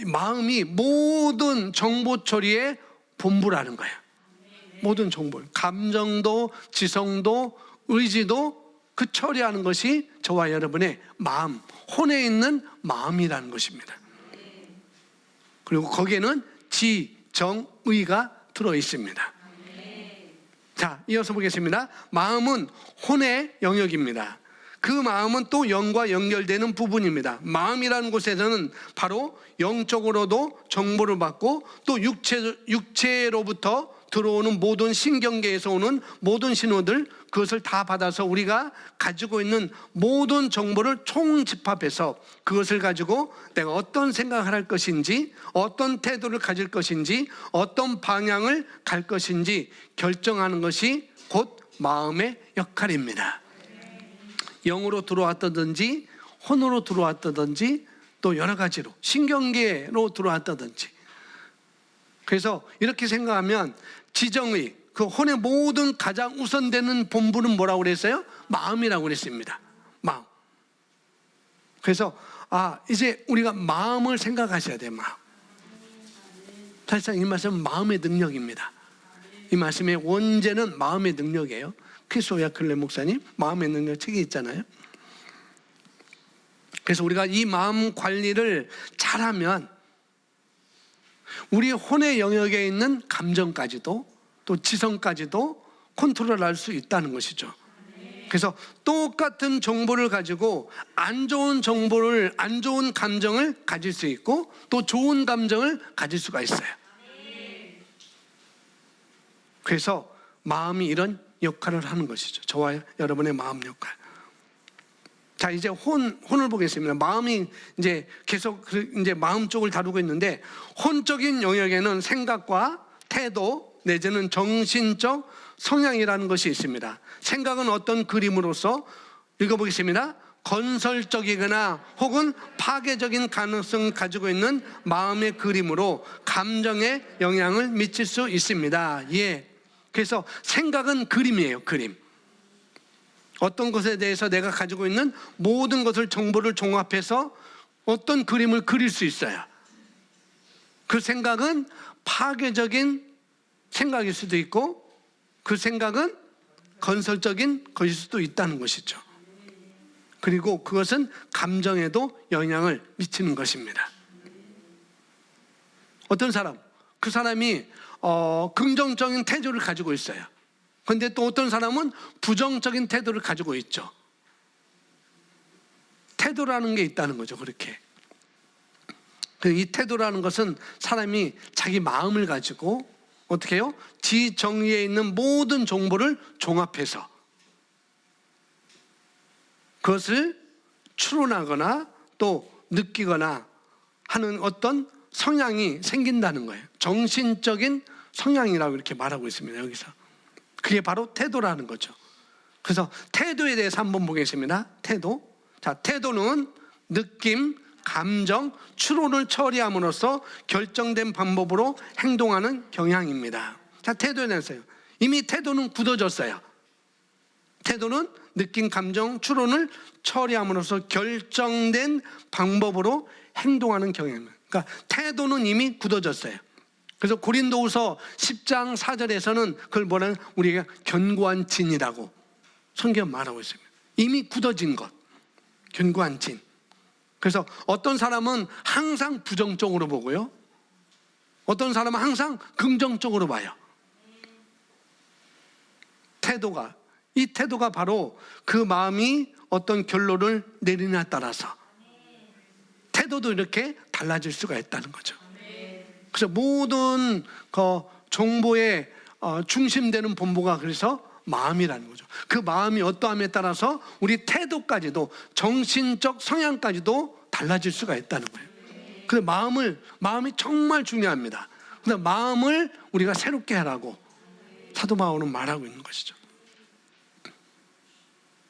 마음이 모든 정보 처리의 본부라는 거예요. 모든 정보, 감정도 지성도 의지도 그 처리하는 것이 저와 여러분의 마음, 혼에 있는 마음이라는 것입니다. 그리고 거기에는 지정의가 들어있습니다. 자, 이어서 보겠습니다. 마음은 혼의 영역입니다. 그 마음은 또 영과 연결되는 부분입니다. 마음이라는 곳에서는 바로 영적으로도 정보를 받고 또 육체로부터 들어오는 모든 신경계에서 오는 모든 신호들, 그것을 다 받아서 우리가 가지고 있는 모든 정보를 총집합해서 그것을 가지고 내가 어떤 생각을 할 것인지, 어떤 태도를 가질 것인지, 어떤 방향을 갈 것인지 결정하는 것이 곧 마음의 역할입니다. 영으로 들어왔다든지 혼으로 들어왔다든지 또 여러 가지로 신경계로 들어왔다든지. 그래서 이렇게 생각하면 지정의, 그 혼의 모든 가장 우선되는 본부는 뭐라고 그랬어요? 마음이라고 그랬습니다. 마음. 그래서 이제 우리가 마음을 생각하셔야 돼요. 마음. 사실상 이 말씀은 마음의 능력입니다. 이 말씀의 원제는 마음의 능력이에요. 크리스토야 클레 목사님 마음의 능력 책이 있잖아요. 그래서 우리가 이 마음 관리를 잘하면 우리 혼의 영역에 있는 감정까지도 또 지성까지도 컨트롤할 수 있다는 것이죠. 그래서 똑같은 정보를 가지고 안 좋은 정보를, 안 좋은 감정을 가질 수 있고 또 좋은 감정을 가질 수가 있어요. 그래서 마음이 이런 역할을 하는 것이죠. 저와 여러분의 마음 역할. 자, 이제 혼을 보겠습니다. 마음이 이제 계속 이제 마음 쪽을 다루고 있는데 혼적인 영역에는 생각과 태도 내지는 정신적 성향이라는 것이 있습니다. 생각은 어떤 그림으로서 읽어보겠습니다. 건설적이거나 혹은 파괴적인 가능성을 가지고 있는 마음의 그림으로 감정에 영향을 미칠 수 있습니다. 예. 그래서 생각은 그림이에요. 그림. 어떤 것에 대해서 내가 가지고 있는 모든 것을 정보를 종합해서 어떤 그림을 그릴 수 있어요. 그 생각은 파괴적인 생각일 수도 있고 그 생각은 건설적인 것일 수도 있다는 것이죠. 그리고 그것은 감정에도 영향을 미치는 것입니다. 어떤 사람, 그 사람이 긍정적인 태도를 가지고 있어요. 그런데 또 어떤 사람은 부정적인 태도를 가지고 있죠. 태도라는 게 있다는 거죠. 그렇게 이 태도라는 것은 사람이 자기 마음을 가지고 어떻게 해요? 지정의에 있는 모든 정보를 종합해서 그것을 추론하거나 또 느끼거나 하는 어떤 성향이 생긴다는 거예요. 정신적인 성향이라고 이렇게 말하고 있습니다. 여기서 그게 바로 태도라는 거죠. 그래서 태도에 대해서 한번 보겠습니다. 태도. 자, 태도는 느낌, 감정, 추론을 처리함으로써 결정된 방법으로 행동하는 경향입니다. 자, 태도에 대해서요. 이미 태도는 굳어졌어요. 태도는 느낌, 감정, 추론을 처리함으로써 결정된 방법으로 행동하는 경향입니다. 그러니까 태도는 이미 굳어졌어요. 그래서 고린도후서 10장 4절에서는 그걸 뭐라는 우리가 견고한 진이라고 성경 말하고 있습니다. 이미 굳어진 것, 견고한 진. 그래서 어떤 사람은 항상 부정적으로 보고요. 어떤 사람은 항상 긍정적으로 봐요. 이 태도가 바로 그 마음이 어떤 결론을 내리냐에 따라서 태도도 이렇게 달라질 수가 있다는 거죠. 그래서 모든 정보의 중심되는 본보가 그래서 마음이라는 거죠. 그 마음이 어떠함에 따라서 우리 태도까지도 정신적 성향까지도 달라질 수가 있다는 거예요. 그래서 마음이 정말 중요합니다. 그래서 마음을 우리가 새롭게 하라고 사도 바울은 말하고 있는 것이죠.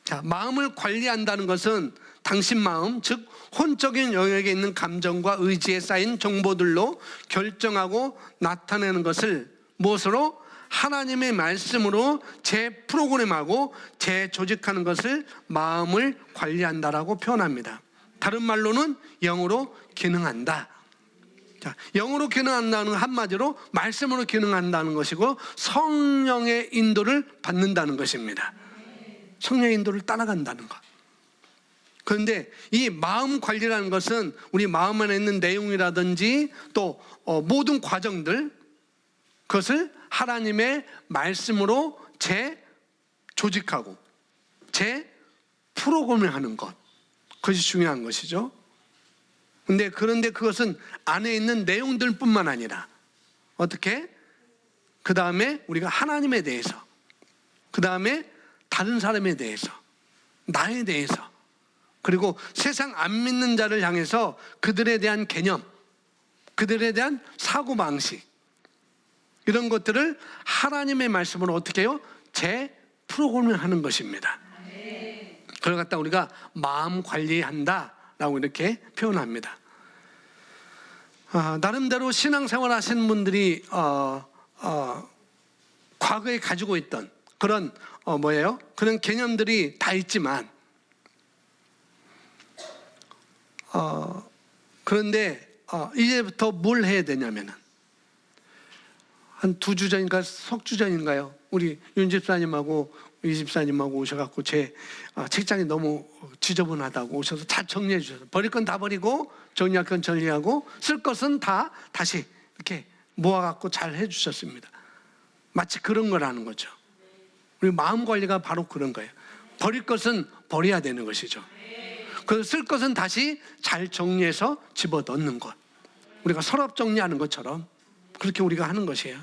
자, 마음을 관리한다는 것은 당신 마음, 즉 혼적인 영역에 있는 감정과 의지에 쌓인 정보들로 결정하고 나타내는 것을 무엇으로? 하나님의 말씀으로 재프로그램하고 재조직하는 것을 마음을 관리한다라고 표현합니다. 다른 말로는 영으로 기능한다. 자, 영으로 기능한다는 건 한마디로 말씀으로 기능한다는 것이고 성령의 인도를 받는다는 것입니다. 성령의 인도를 따라간다는 것. 그런데 이 마음 관리라는 것은 우리 마음 안에 있는 내용이라든지 또 모든 과정들, 그것을 하나님의 말씀으로 재조직하고 재프로그램을 하는 것, 그것이 중요한 것이죠. 그런데 그것은 안에 있는 내용들 뿐만 아니라 어떻게? 그 다음에 우리가 하나님에 대해서, 그 다음에 다른 사람에 대해서, 나에 대해서, 그리고 세상 안 믿는 자를 향해서 그들에 대한 개념, 그들에 대한 사고방식, 이런 것들을 하나님의 말씀으로 어떻게 해요? 재프로그램을 하는 것입니다. 그걸 갖다 우리가 마음 관리한다라고 이렇게 표현합니다. 나름대로 신앙생활 하시는 분들이 과거에 가지고 있던 그런 그런 개념들이 다 있지만 그런데 이제부터 뭘 해야 되냐면은 한 2주 전인가 석주 전인가요? 우리 윤 집사님하고 이 집사님하고 오셔갖고 제 책장이 너무 지저분하다고 오셔서 다 정리해 주셔서 버릴 건 다 버리고 정리할 건 정리하고 쓸 것은 다 다시 이렇게 모아갖고 잘 해주셨습니다. 마치 그런 거라는 거죠. 우리 마음 관리가 바로 그런 거예요. 버릴 것은 버려야 되는 것이죠. 그 쓸 것은 다시 잘 정리해서 집어넣는 것. 우리가 서랍 정리하는 것처럼 그렇게 우리가 하는 것이에요.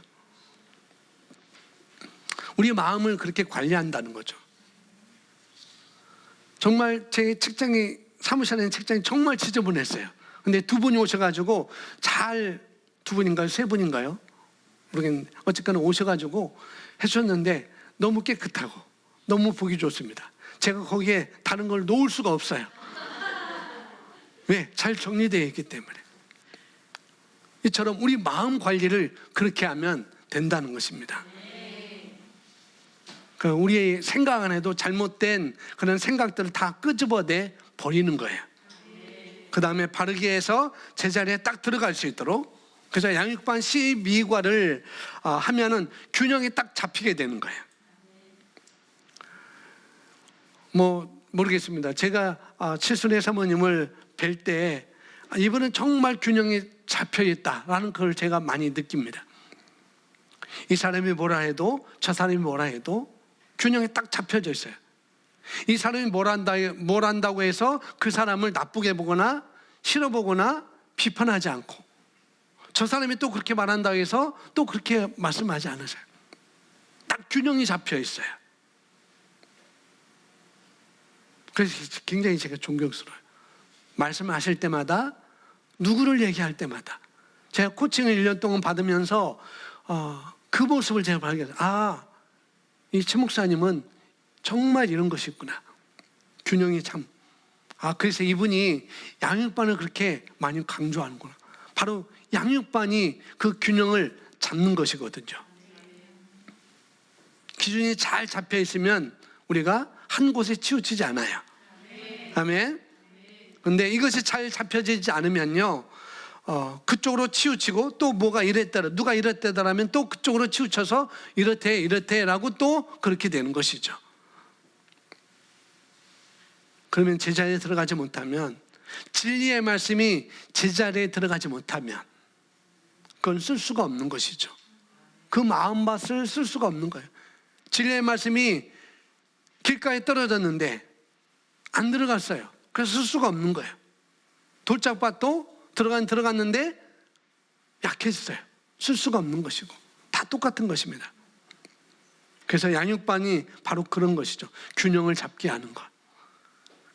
우리 마음을 그렇게 관리한다는 거죠. 정말 제 책장이, 사무실에 있는 책장이 정말 지저분했어요. 근데 2분이 오셔가지고 두 분인가요? 3분인가요? 모르겠는데 어쨌거나 오셔가지고 해주셨는데 너무 깨끗하고 너무 보기 좋습니다. 제가 거기에 다른 걸 놓을 수가 없어요. 왜? 잘 정리되어 있기 때문에. 이처럼 우리 마음 관리를 그렇게 하면 된다는 것입니다. 우리의 생각 안에도 잘못된 그런 생각들을 다 끄집어내 버리는 거예요. 그 다음에 바르게 해서 제자리에 딱 들어갈 수 있도록. 그래서 양육반 12과를 하면은 균형이 딱 잡히게 되는 거예요. 모르겠습니다. 제가 칠순의 사모님을 뵐 때 이분은 정말 균형이 잡혀 있다라는 걸 제가 많이 느낍니다. 이 사람이 뭐라 해도 저 사람이 뭐라 해도 균형이 딱 잡혀져 있어요. 이 사람이 뭘 한다고 해서 그 사람을 나쁘게 보거나 싫어 보거나 비판하지 않고, 저 사람이 또 그렇게 말한다고 해서 또 그렇게 말씀하지 않으세요. 딱 균형이 잡혀 있어요. 그래서 굉장히 제가 존경스러워요. 말씀하실 때마다, 누구를 얘기할 때마다. 제가 코칭을 1년 동안 받으면서 그 모습을 제가 발견했어요. 이 최 목사님은 정말 이런 것이 있구나. 균형이 참. 그래서 이분이 양육반을 그렇게 많이 강조하는구나. 바로 양육반이 그 균형을 잡는 것이거든요. 기준이 잘 잡혀 있으면 우리가 한 곳에 치우치지 않아요. 아멘. 근데 이것이 잘 잡혀지지 않으면요, 그쪽으로 치우치고 또 뭐가 이랬더라, 누가 이랬다라면 또 그쪽으로 치우쳐서 이렇대라고 또 그렇게 되는 것이죠. 그러면 제자리에 들어가지 못하면, 진리의 말씀이 제자리에 들어가지 못하면 그건 쓸 수가 없는 것이죠. 그 마음밭을 쓸 수가 없는 거예요. 진리의 말씀이 길가에 떨어졌는데 안 들어갔어요. 그래서 쓸 수가 없는 거예요. 돌짝밭도 들어갔는데 약해졌어요. 쓸 수가 없는 것이고, 다 똑같은 것입니다. 그래서 양육반이 바로 그런 것이죠. 균형을 잡게 하는 것.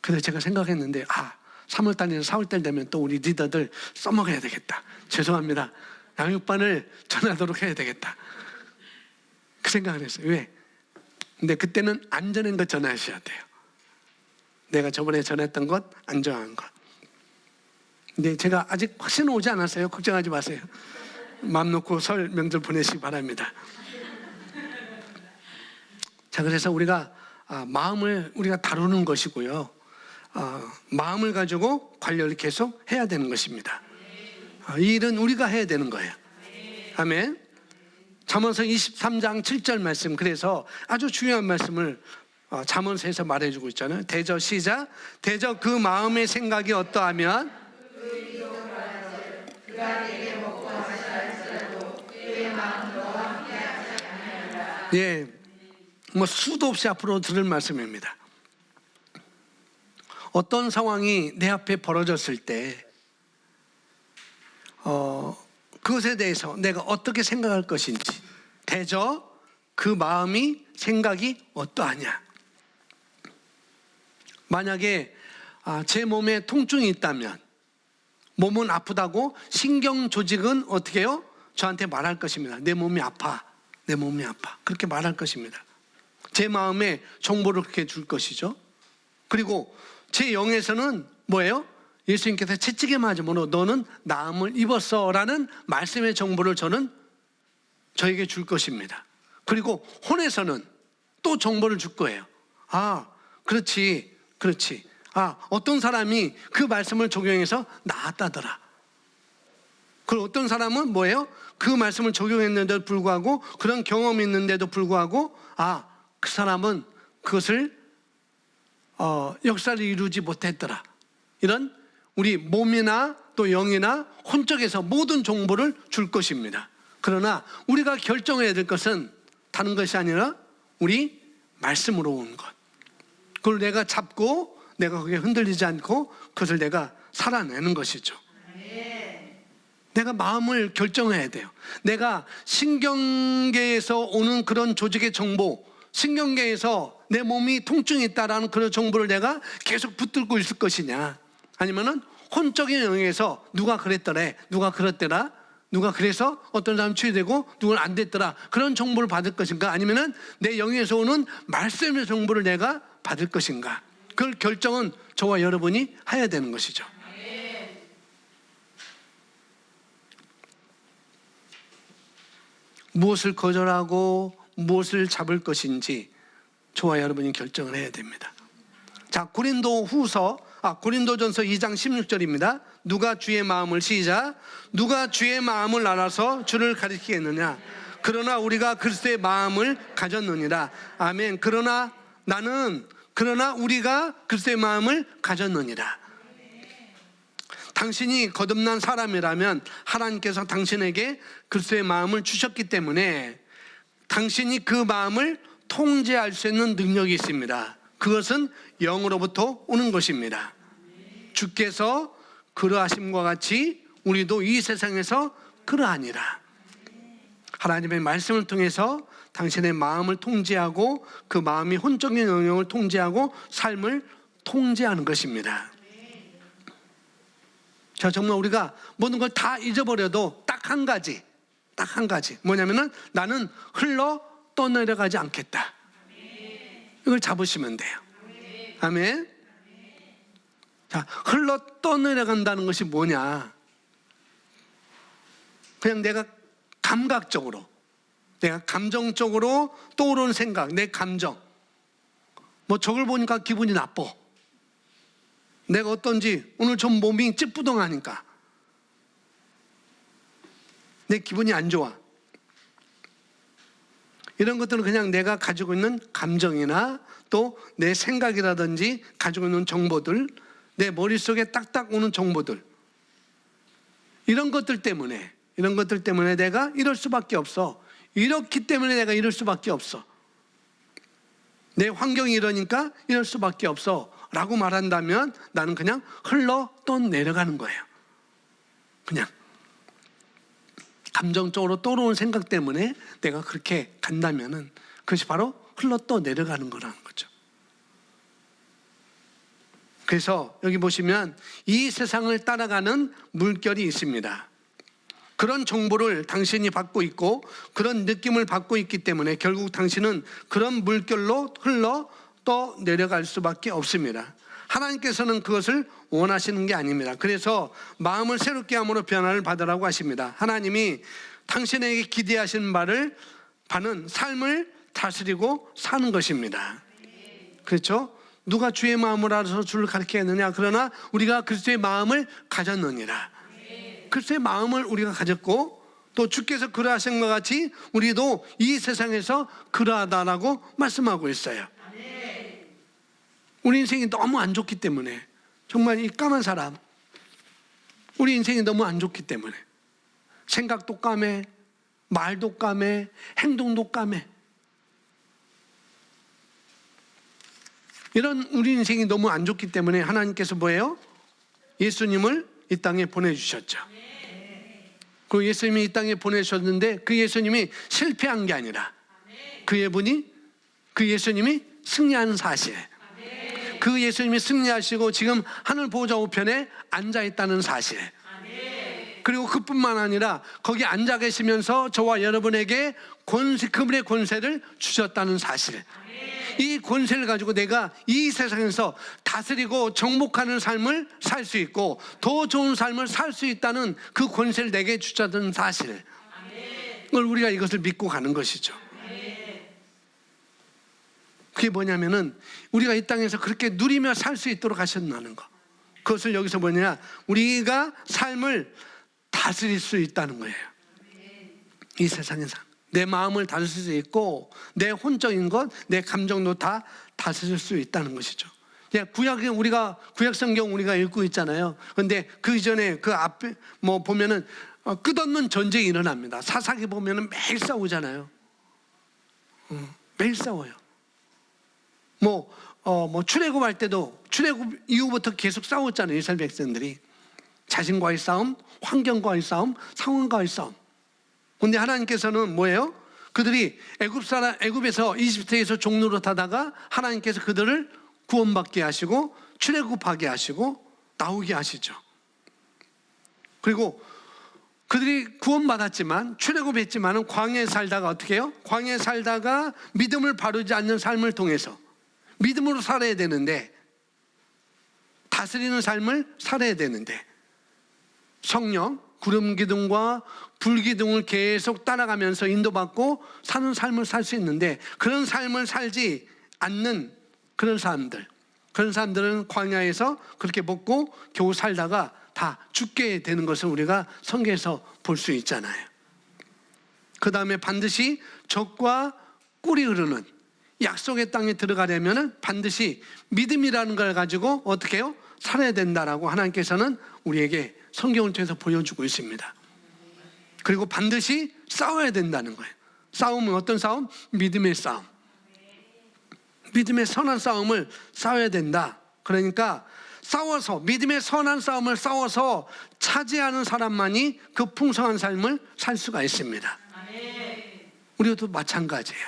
그래서 제가 생각했는데 3월달이나 4월달 되면 또 우리 리더들 써먹어야 되겠다. 죄송합니다. 양육반을 전하도록 해야 되겠다. 그 생각을 했어요. 왜? 근데 그때는 안 전한 것 전하셔야 돼요. 내가 저번에 전했던 것, 안 정한 것. 근데 제가 아직 확신은 오지 않았어요. 걱정하지 마세요. 마음 놓고 설 명절 보내시기 바랍니다. 자, 그래서 우리가 마음을 우리가 다루는 것이고요. 마음을 가지고 관리를 계속 해야 되는 것입니다. 이 일은 우리가 해야 되는 거예요. 아멘. 잠언서 23장 7절 말씀, 그래서 아주 중요한 말씀을 잠언서에서 말해주고 있잖아요. 대저 시작. 대저 그 마음의 생각이 어떠하면 수도 없이 앞으로 들을 말씀입니다. 어떤 상황이 내 앞에 벌어졌을 때 그것에 대해서 내가 어떻게 생각할 것인지, 대저 그 마음이 생각이 어떠하냐. 만약에 제 몸에 통증이 있다면, 몸은 아프다고 신경 조직은 어떻게 해요? 저한테 말할 것입니다. 내 몸이 아파, 내 몸이 아파, 그렇게 말할 것입니다. 제 마음에 정보를 그렇게 줄 것이죠. 그리고 제 영에서는 뭐예요? 예수님께서 채찍에 맞음으로 너는 나음을 입었어 라는 말씀의 정보를 저에게 줄 것입니다. 그리고 혼에서는 또 정보를 줄 거예요. 그렇지. 어떤 사람이 그 말씀을 적용해서 나았다더라. 그리고 어떤 사람은 뭐예요? 그 말씀을 적용했는데도 불구하고, 그런 경험이 있는데도 불구하고 그 사람은 그것을 역사를 이루지 못했더라. 이런 우리 몸이나 또 영이나 혼적에서 모든 정보를 줄 것입니다. 그러나 우리가 결정해야 될 것은 다른 것이 아니라 우리 말씀으로 오는 것. 그걸 내가 잡고 내가 거기에 흔들리지 않고 그것을 내가 살아내는 것이죠. 내가 마음을 결정해야 돼요. 내가 신경계에서 오는 그런 조직의 정보, 신경계에서 내 몸이 통증이 있다라는 그런 정보를 내가 계속 붙들고 있을 것이냐, 아니면은 혼적인 영역에서 누가 그랬더래, 누가 그랬더라, 누가 그래서 어떤 사람 치유되고 누구는 안 됐더라, 그런 정보를 받을 것인가, 아니면은 내 영에서 오는 말씀의 정보를 내가 받을 것인가, 그 결정은 저와 여러분이 해야 되는 것이죠. 무엇을 거절하고 무엇을 잡을 것인지 저와 여러분이 결정을 해야 됩니다. 자, 고린도전서 2장 16절입니다. 누가 주의 마음을, 시작, 누가 주의 마음을 알아서 주를 가리키겠느냐. 그러나 우리가 그리스도의 마음을 가졌느니라. 아멘. 그러나 우리가 그리스도의 마음을 가졌느니라. 당신이 거듭난 사람이라면 하나님께서 당신에게 그리스도의 마음을 주셨기 때문에 당신이 그 마음을 통제할 수 있는 능력이 있습니다. 그것은 영으로부터 오는 것입니다. 주께서 그러하심과 같이 우리도 이 세상에서 그러하니라. 하나님의 말씀을 통해서 당신의 마음을 통제하고 그 마음이 혼적인 영역을 통제하고 삶을 통제하는 것입니다. 자, 정말 우리가 모든 걸 다 잊어버려도 딱 한 가지 뭐냐면은 나는 흘러 떠내려가지 않겠다. 이걸 잡으시면 돼요. 아멘. 자, 흘러 떠내려간다는 것이 뭐냐? 그냥 내가 감각적으로, 내가 감정적으로 떠오르는 생각, 내 감정, 뭐 저걸 보니까 기분이 나빠, 내가 어떤지 오늘 좀 몸이 찌뿌둥하니까 내 기분이 안 좋아, 이런 것들은 그냥 내가 가지고 있는 감정이나 또 내 생각이라든지 가지고 있는 정보들, 내 머릿속에 딱딱 오는 정보들, 이런 것들 때문에 내가 이럴 수밖에 없어. 이렇기 때문에 내가 이럴 수밖에 없어. 내 환경이 이러니까 이럴 수밖에 없어 라고 말한다면 나는 그냥 흘러 떠내려가는 거예요. 그냥 감정적으로 떠오르는 생각 때문에 내가 그렇게 간다면은 그것이 바로 흘러 떠내려가는 거라는 거죠. 그래서 여기 보시면 이 세상을 따라가는 물결이 있습니다. 그런 정보를 당신이 받고 있고 그런 느낌을 받고 있기 때문에 결국 당신은 그런 물결로 흘러 떠내려갈 수밖에 없습니다. 하나님께서는 그것을 원하시는 게 아닙니다. 그래서 마음을 새롭게 함으로 변화를 받으라고 하십니다. 하나님이 당신에게 기대하신 바는 삶을 다스리고 사는 것입니다. 그렇죠? 누가 주의 마음을 알아서 주를 가리키겠느냐. 그러나 우리가 그리스도의 마음을 가졌느니라. 그리스도의 마음을 우리가 가졌고 또 주께서 그러하신 것 같이 우리도 이 세상에서 그러하다라고 말씀하고 있어요. 우리 인생이 너무 안 좋기 때문에, 정말 이 까만 사람, 우리 인생이 너무 안 좋기 때문에 생각도 까매, 말도 까매, 행동도 까매, 이런 우리 인생이 너무 안 좋기 때문에 하나님께서 뭐예요? 예수님을 이 땅에 보내주셨죠. 그 예수님이 이 땅에 보내주셨는데 그 예수님이 실패한 게 아니라 그 예수님이 승리하는 사실, 그 예수님이 승리하시고 지금 하늘 보좌 우편에 앉아있다는 사실, 그리고 그뿐만 아니라 거기 앉아 계시면서 저와 여러분에게 그분의 권세를 주셨다는 사실, 이 권세를 가지고 내가 이 세상에서 다스리고 정복하는 삶을 살 수 있고 더 좋은 삶을 살 수 있다는 그 권세를 내게 주셨다는 사실, 우리가 이것을 믿고 가는 것이죠. 그게 뭐냐면은 우리가 이 땅에서 그렇게 누리며 살 수 있도록 하셨다는 거. 그것을 여기서 뭐냐, 우리가 삶을 다스릴 수 있다는 거예요. 이 세상에서 내 마음을 다스릴 수 있고 내 혼적인 것, 내 감정도 다 다스릴 수 있다는 것이죠. 구약 성경 우리가 읽고 있잖아요. 그런데 그 이전에 그 앞에 뭐 보면은 끝없는 전쟁이 일어납니다. 사사기 보면은 매일 싸우잖아요. 매일 싸워요. 출애굽할 때도 출애굽 이후부터 계속 싸웠잖아요. 이스라엘 백성들이 자신과의 싸움, 환경과의 싸움, 상황과의 싸움. 그런데 하나님께서는 뭐예요? 그들이 애굽에서 이집트에서 종노릇 하다가 하나님께서 그들을 구원받게 하시고 출애굽하게 하시고 나오게 하시죠. 그리고 그들이 구원받았지만 출애굽했지만은 광야에 살다가 어떻게 해요? 광야에 살다가 믿음을 바르지 않는 삶을 통해서 믿음으로 살아야 되는데, 다스리는 삶을 살아야 되는데 성령, 구름 기둥과 불 기둥을 계속 따라가면서 인도받고 사는 삶을 살 수 있는데, 그런 삶을 살지 않는 그런 사람들은 광야에서 그렇게 먹고 겨우 살다가 다 죽게 되는 것을 우리가 성경에서 볼 수 있잖아요. 그 다음에 반드시 젖과 꿀이 흐르는 약속의 땅에 들어가려면 반드시 믿음이라는 걸 가지고 어떻게 해요? 살아야 된다라고 하나님께서는 우리에게 성경을 통해서 보여주고 있습니다. 그리고 반드시 싸워야 된다는 거예요. 싸움은 어떤 싸움? 믿음의 싸움. 믿음의 선한 싸움을 싸워야 된다. 그러니까 싸워서, 믿음의 선한 싸움을 싸워서 차지하는 사람만이 그 풍성한 삶을 살 수가 있습니다. 우리도 마찬가지예요.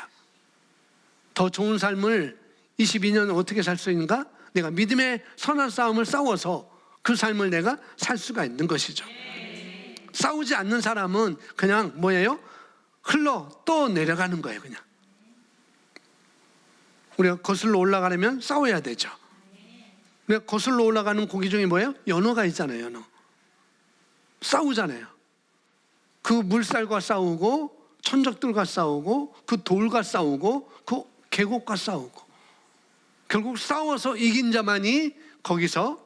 더 좋은 삶을 22년 어떻게 살 수 있는가? 내가 믿음의 선한 싸움을 싸워서 그 삶을 내가 살 수가 있는 것이죠. 싸우지 않는 사람은 그냥 뭐예요? 흘러 또 내려가는 거예요. 그냥 우리가 거슬러 올라가려면 싸워야 되죠. 우리가 거슬러 올라가는 고기 중에 뭐예요? 연어가 있잖아요. 연어 싸우잖아요. 그 물살과 싸우고, 천적들과 싸우고, 그 돌과 싸우고, 그 계곡과 싸우고, 결국 싸워서 이긴 자만이 거기서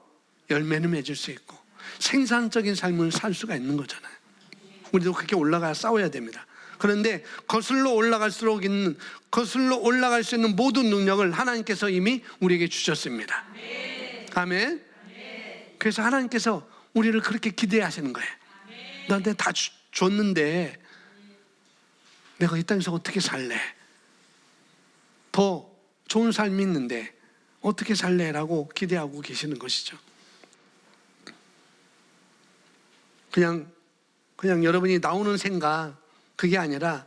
열매를 맺을 수 있고 생산적인 삶을 살 수가 있는 거잖아요. 우리도 그렇게 올라가 싸워야 됩니다. 그런데 거슬러 올라갈 수 있는 모든 능력을 하나님께서 이미 우리에게 주셨습니다. 아멘. 그래서 하나님께서 우리를 그렇게 기대하시는 거예요. 나한테 다 줬는데 내가 이 땅에서 어떻게 살래? 더 좋은 삶이 있는데 어떻게 살래라고 기대하고 계시는 것이죠. 그냥 여러분이 나오는 생각, 그게 아니라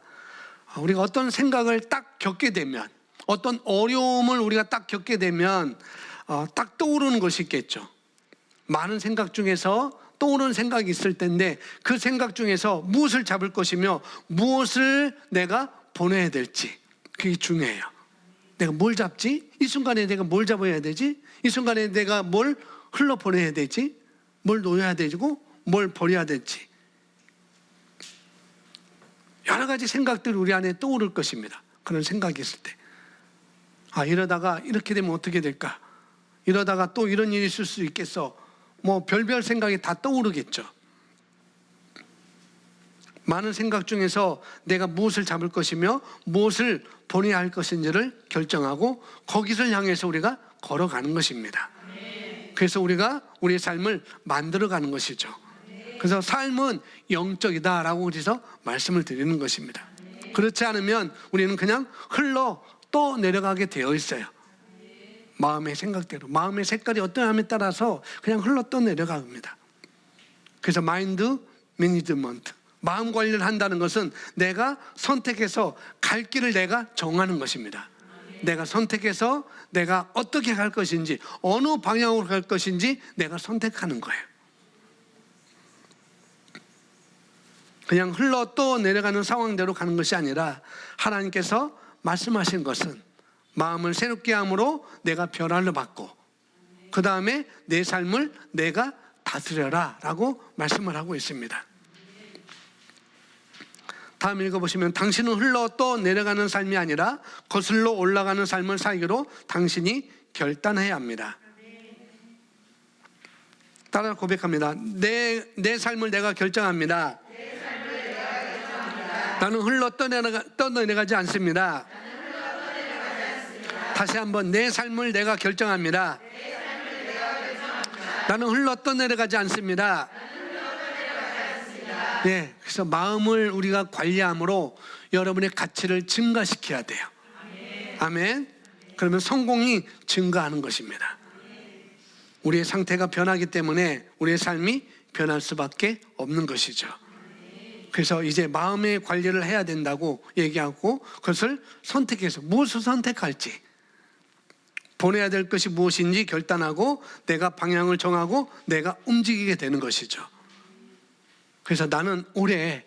우리가 어떤 생각을 딱 겪게 되면, 어떤 어려움을 우리가 딱 겪게 되면 딱 떠오르는 것이 있겠죠. 많은 생각 중에서 떠오르는 생각이 있을 텐데, 그 생각 중에서 무엇을 잡을 것이며 무엇을 내가 보내야 될지, 그게 중요해요. 내가 뭘 잡지? 이 순간에 내가 뭘 잡아야 되지? 이 순간에 내가 뭘 흘러보내야 되지? 뭘 놓아야 되고 뭘 버려야 될지, 여러 가지 생각들이 우리 안에 떠오를 것입니다. 그런 생각이 있을 때, 이러다가 이렇게 되면 어떻게 될까? 이러다가 또 이런 일이 있을 수 있겠어. 뭐 별별 생각이 다 떠오르겠죠. 많은 생각 중에서 내가 무엇을 잡을 것이며 무엇을 보내야 할 것인지를 결정하고 거기를 향해서 우리가 걸어가는 것입니다. 그래서 우리가 우리의 삶을 만들어가는 것이죠. 그래서 삶은 영적이다라고 우리서 말씀을 드리는 것입니다. 그렇지 않으면 우리는 그냥 흘러 또 내려가게 되어 있어요. 마음의 생각대로, 마음의 색깔이 어떠함에 따라서 그냥 흘러 또 내려갑니다. 그래서 마인드 매니지먼트, 마음 관리를 한다는 것은 내가 선택해서 갈 길을 내가 정하는 것입니다. 내가 선택해서 내가 어떻게 갈 것인지, 어느 방향으로 갈 것인지 내가 선택하는 거예요. 그냥 흘러 또 내려가는 상황대로 가는 것이 아니라 하나님께서 말씀하신 것은 마음을 새롭게 함으로 내가 변화를 받고, 그 다음에 내 삶을 내가 다스려라 라고 말씀을 하고 있습니다. 다음 읽어보시면, 당신은 흘러 또 내려가는 삶이 아니라 거슬러 올라가는 삶을 살기로 당신이 결단해야 합니다. 따라 고백합니다. 내 삶을 내가 결정합니다. 나는 흘러 떠내려가지 않습니다. 다시 한번, 내 삶을 내가 결정합니다. 나는 흘러 떠내려가지 않습니다. 네, 그래서 마음을 우리가 관리함으로 여러분의 가치를 증가시켜야 돼요. 아멘. 그러면 성공이 증가하는 것입니다. 우리의 상태가 변하기 때문에 우리의 삶이 변할 수밖에 없는 것이죠. 그래서 이제 마음의 관리를 해야 된다고 얘기하고, 그것을 선택해서 무엇을 선택할지, 보내야 될 것이 무엇인지 결단하고 내가 방향을 정하고 내가 움직이게 되는 것이죠. 그래서 나는 올해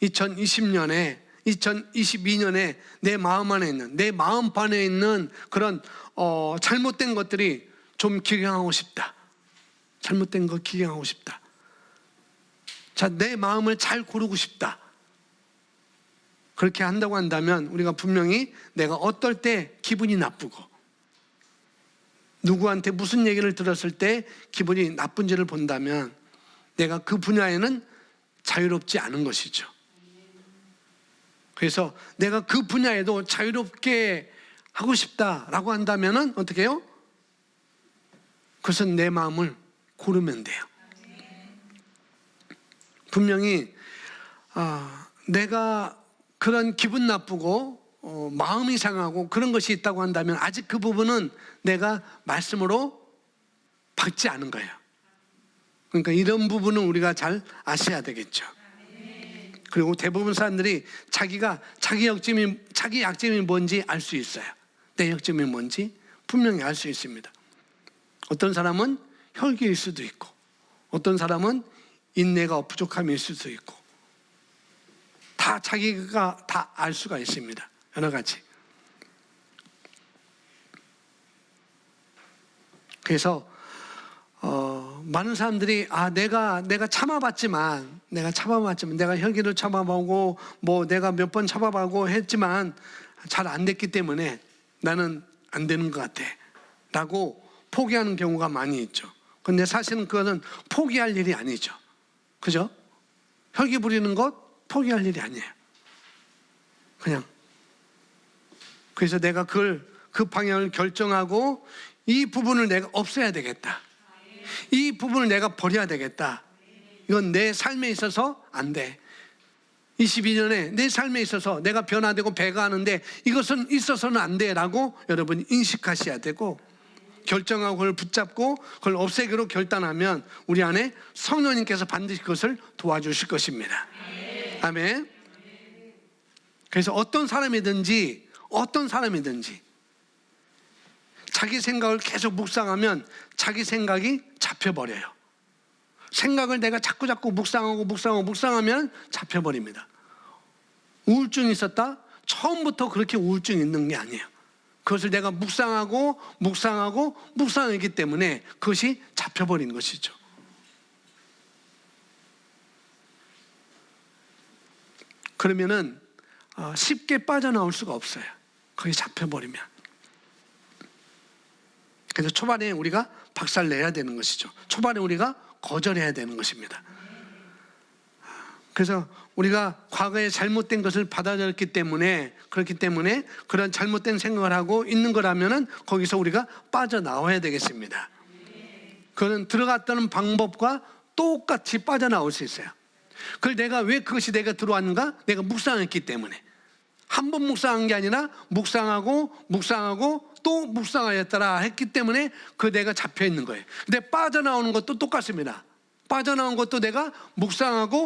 2020년에 2022년에 내 마음 안에 있는, 내 마음판에 있는 그런 잘못된 것들이 좀 기경하고 싶다. 잘못된 거 기경하고 싶다. 자, 내 마음을 잘 고르고 싶다. 그렇게 한다고 한다면 우리가 분명히 내가 어떨 때 기분이 나쁘고 누구한테 무슨 얘기를 들었을 때 기분이 나쁜지를 본다면 내가 그 분야에는 자유롭지 않은 것이죠. 그래서 내가 그 분야에도 자유롭게 하고 싶다라고 한다면 어떻게 해요? 그것은 내 마음을 고르면 돼요. 분명히 내가 그런 기분 나쁘고 마음이 상하고 그런 것이 있다고 한다면 아직 그 부분은 내가 말씀으로 받지 않은 거예요. 그러니까 이런 부분은 우리가 잘 아셔야 되겠죠. 그리고 대부분 사람들이 자기 약점이 뭔지 알 수 있어요. 내 약점이 뭔지 분명히 알 수 있습니다. 어떤 사람은 혈기일 수도 있고 어떤 사람은 인내가 부족함일 수도 있고 다 자기가 다 알 수가 있습니다. 여러 가지. 그래서 많은 사람들이 내가 참아봤지만 내가 혈기를 참아보고 내가 몇 번 참아보고 했지만 잘 안 됐기 때문에 나는 안 되는 것 같아 라고 포기하는 경우가 많이 있죠. 근데 사실은 그거는 포기할 일이 아니죠. 그죠? 혈기 부리는 것 포기할 일이 아니에요. 그냥. 그래서 내가 그 방향을 결정하고 이 부분을 내가 없애야 되겠다. 이 부분을 내가 버려야 되겠다. 이건 내 삶에 있어서 안 돼. 22년에 내 삶에 있어서 내가 변화되고 배가하는데 이것은 있어서는 안 돼 라고 여러분이 인식하셔야 되고 결정하고 그걸 붙잡고 그걸 없애기로 결단하면 우리 안에 성령님께서 반드시 그것을 도와주실 것입니다. 아멘. 그래서 어떤 사람이든지 자기 생각을 계속 묵상하면 자기 생각이 잡혀버려요. 생각을 내가 자꾸 묵상하면 잡혀버립니다. 우울증이 있었다? 처음부터 그렇게 우울증이 있는 게 아니에요. 그것을 내가 묵상하기 때문에 그것이 잡혀버린 것이죠. 그러면은 쉽게 빠져나올 수가 없어요. 거기 잡혀버리면. 그래서 초반에 우리가 박살 내야 되는 것이죠. 초반에 우리가 거절해야 되는 것입니다. 그래서 우리가 과거에 잘못된 것을 받아들였기 때문에 그런 잘못된 생각을 하고 있는 거라면은 거기서 우리가 빠져나와야 되겠습니다. 그는 들어갔다는 방법과 똑같이 빠져나올 수 있어요. 그걸 내가 왜 그것이 내가 들어왔는가? 내가 묵상했기 때문에. 한 번 묵상한 게 아니라 묵상하고 또 묵상하였더라 했기 때문에 그 내가 잡혀 있는 거예요. 근데 빠져나오는 것도 똑같습니다. 빠져나온 것도 내가 묵상하면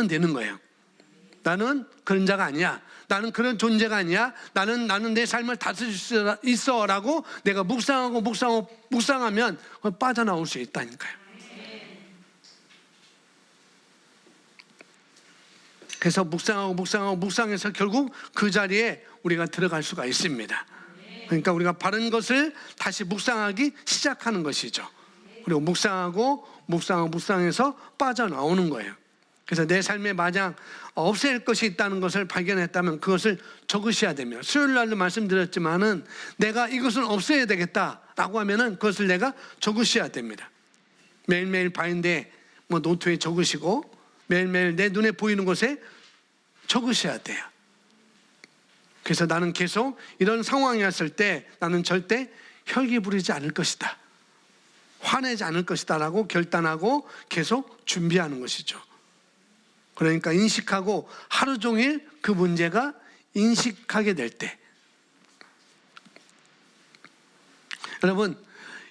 되는 거예요. 나는 그런 자가 아니야. 나는 그런 존재가 아니야. 나는 내 삶을 다스릴 수 있어 라고 내가 묵상하면 빠져나올 수 있다니까요. 그래서 묵상해서 결국 그 자리에 우리가 들어갈 수가 있습니다. 그러니까 우리가 바른 것을 다시 묵상하기 시작하는 것이죠. 그리고 묵상해서 빠져나오는 거예요. 그래서 내 삶에 만약 없앨 것이 있다는 것을 발견했다면 그것을 적으셔야 됩니다. 수요일 날도 말씀드렸지만은 내가 이것은 없애야 되겠다라고 하면은 그것을 내가 적으셔야 됩니다. 매일매일 바인드에 노트에 적으시고 매일매일 내 눈에 보이는 곳에 적으셔야 돼요. 그래서 나는 계속 이런 상황이 왔을 때 나는 절대 혈기 부리지 않을 것이다. 화내지 않을 것이다 라고 결단하고 계속 준비하는 것이죠. 그러니까 인식하고 하루 종일 그 문제가 인식하게 될 때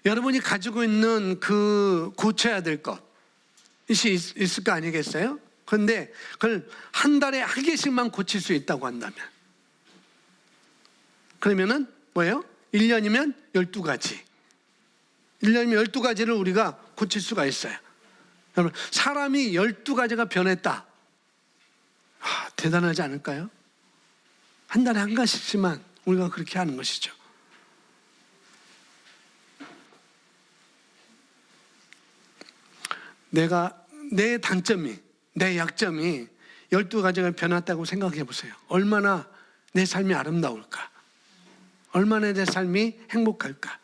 여러분이 가지고 있는 그 고쳐야 될 것이 있을 거 아니겠어요? 그런데 그걸 한 달에 한 개씩만 고칠 수 있다고 한다면 그러면은 뭐예요? 1년이면 12가지 1년이면 12가지를 우리가 고칠 수가 있어요. 여러분, 사람이 12가지가 변했다. 대단하지 않을까요? 한 달에 한 가지씩만 우리가 그렇게 하는 것이죠. 내 단점이, 내 약점이 12가지가 변했다고 생각해 보세요. 얼마나 내 삶이 아름다울까? 얼마나 내 삶이 행복할까?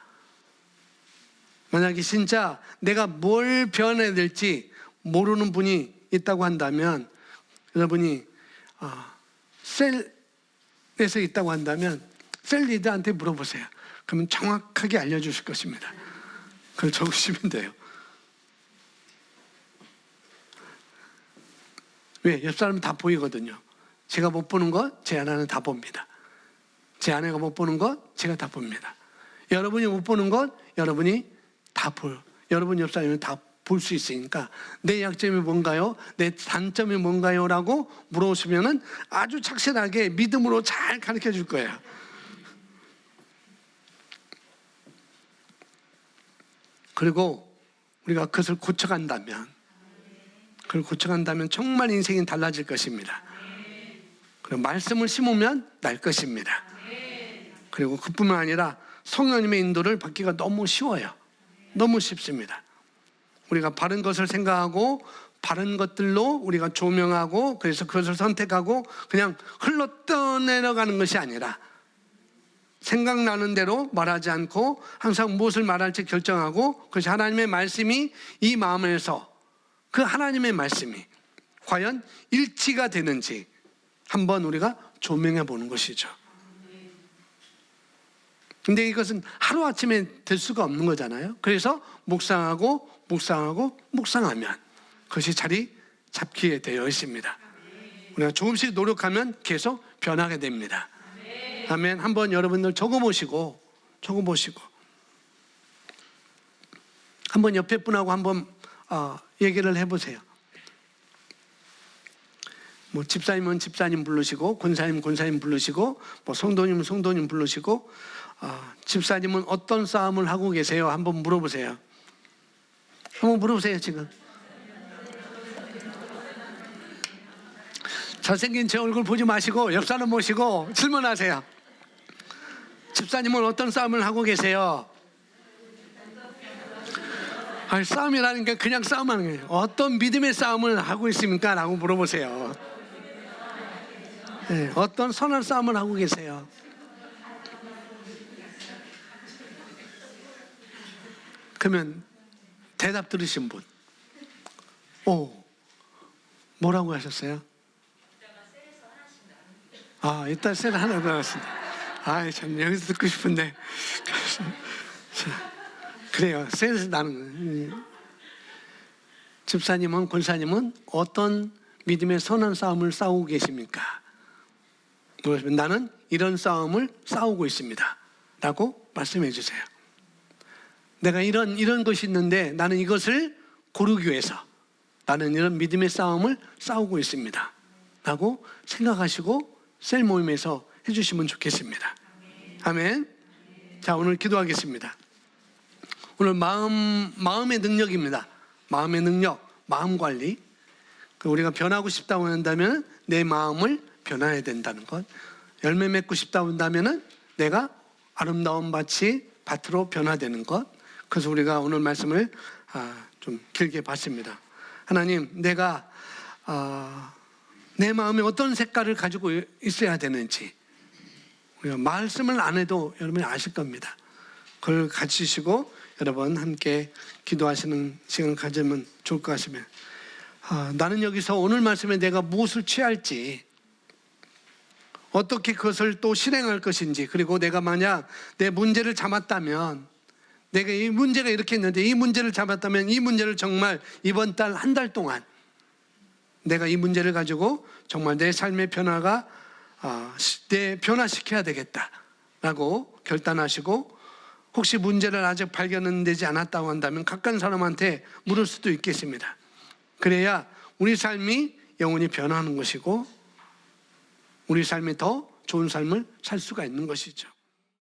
만약에 진짜 내가 뭘 변해야 될지 모르는 분이 있다고 한다면, 여러분이 셀에서 있다고 한다면 셀 리더한테 물어보세요. 그러면 정확하게 알려주실 것입니다. 그걸 적으시면 돼요. 왜? 옆 사람은 다 보이거든요. 제가 못 보는 것 제 아내는 다 봅니다. 제 아내가 못 보는 것 제가 다 봅니다. 여러분이 못 보는 것 여러분이 다 보여. 여러분 옆 사람은 다 볼 수 있으니까 내 약점이 뭔가요? 내 단점이 뭔가요? 라고 물어보시면 아주 착실하게 믿음으로 잘 가르쳐 줄 거예요. 그리고 우리가 그것을 고쳐간다면, 그걸 고쳐간다면 정말 인생이 달라질 것입니다. 그리고 말씀을 심으면 날 것입니다. 그리고 그뿐만 아니라 성령님의 인도를 받기가 너무 쉬워요. 너무 쉽습니다. 우리가 바른 것을 생각하고 바른 것들로 우리가 조명하고 그래서 그것을 선택하고 그냥 흘러떠내려가는 것이 아니라 생각나는 대로 말하지 않고 항상 무엇을 말할지 결정하고, 그것이 하나님의 말씀이 이 마음에서 그 하나님의 말씀이 과연 일치가 되는지 한번 우리가 조명해 보는 것이죠. 근데 이것은 하루아침에 될 수가 없는 거잖아요. 그래서 묵상하고 묵상하면 그것이 자리 잡기에 되어 있습니다. 우리가 조금씩 노력하면 계속 변하게 됩니다. 아멘. 한번 여러분들 적어보시고 한번 옆에 분하고 한번 얘기를 해보세요. 뭐 집사님은 집사님 부르시고, 권사님 부르시고, 뭐 성도님은 성도님 부르시고, 집사님은 어떤 싸움을 하고 계세요? 한번 물어보세요. 한번 물어보세요. 지금 잘생긴 제 얼굴 보지 마시고 옆 사람 모시고 질문하세요. 집사님은 어떤 싸움을 하고 계세요? 아니, 싸움이라는 게 그냥 싸움하는 거예요. 어떤 믿음의 싸움을 하고 있습니까? 라고 물어보세요. 네, 어떤 선한 싸움을 하고 계세요? 그러면 대답 들으신 분, 뭐라고 하셨어요? 이따 셀 하나 더 나왔습니다. 참 여기서 듣고 싶은데 그래요. 셀에서 나는 거예요. 집사님은, 권사님은 어떤 믿음의 선한 싸움을 싸우고 계십니까? 물어보시면 나는 이런 싸움을 싸우고 있습니다 라고 말씀해 주세요. 내가 이런 것이 있는데 나는 이것을 고르기 위해서 나는 이런 믿음의 싸움을 싸우고 있습니다 라고 생각하시고 셀 모임에서 해주시면 좋겠습니다. 아멘. 자, 오늘 기도하겠습니다. 오늘 마음의 능력입니다. 마음의 능력, 마음 관리. 우리가 변하고 싶다고 한다면 내 마음을 변화해야 된다는 것. 열매 맺고 싶다고 한다면 내가 아름다운 밭으로 변화되는 것. 그래서 우리가 오늘 말씀을 좀 길게 봤습니다. 하나님, 내가 내 마음에 어떤 색깔을 가지고 있어야 되는지 우리가 말씀을 안 해도 여러분이 아실 겁니다. 그걸 가지시고 여러분 함께 기도하시는 시간 가지면 좋을 것 같습니다. 나는 여기서 오늘 말씀에 내가 무엇을 취할지, 어떻게 그것을 또 실행할 것인지, 그리고 내가 만약 내 문제를 잡았다면, 내가 이 문제가 이렇게 있는데 이 문제를 잡았다면 이 문제를 정말 이번 달 한 달 동안 내가 이 문제를 가지고 정말 내 삶의 변화가 내 변화시켜야 되겠다라고 결단하시고, 혹시 문제를 아직 발견되지 않았다고 한다면 가까운 사람한테 물을 수도 있겠습니다. 그래야 우리 삶이 영원히 변하는 것이고 우리 삶이 더 좋은 삶을 살 수가 있는 것이죠.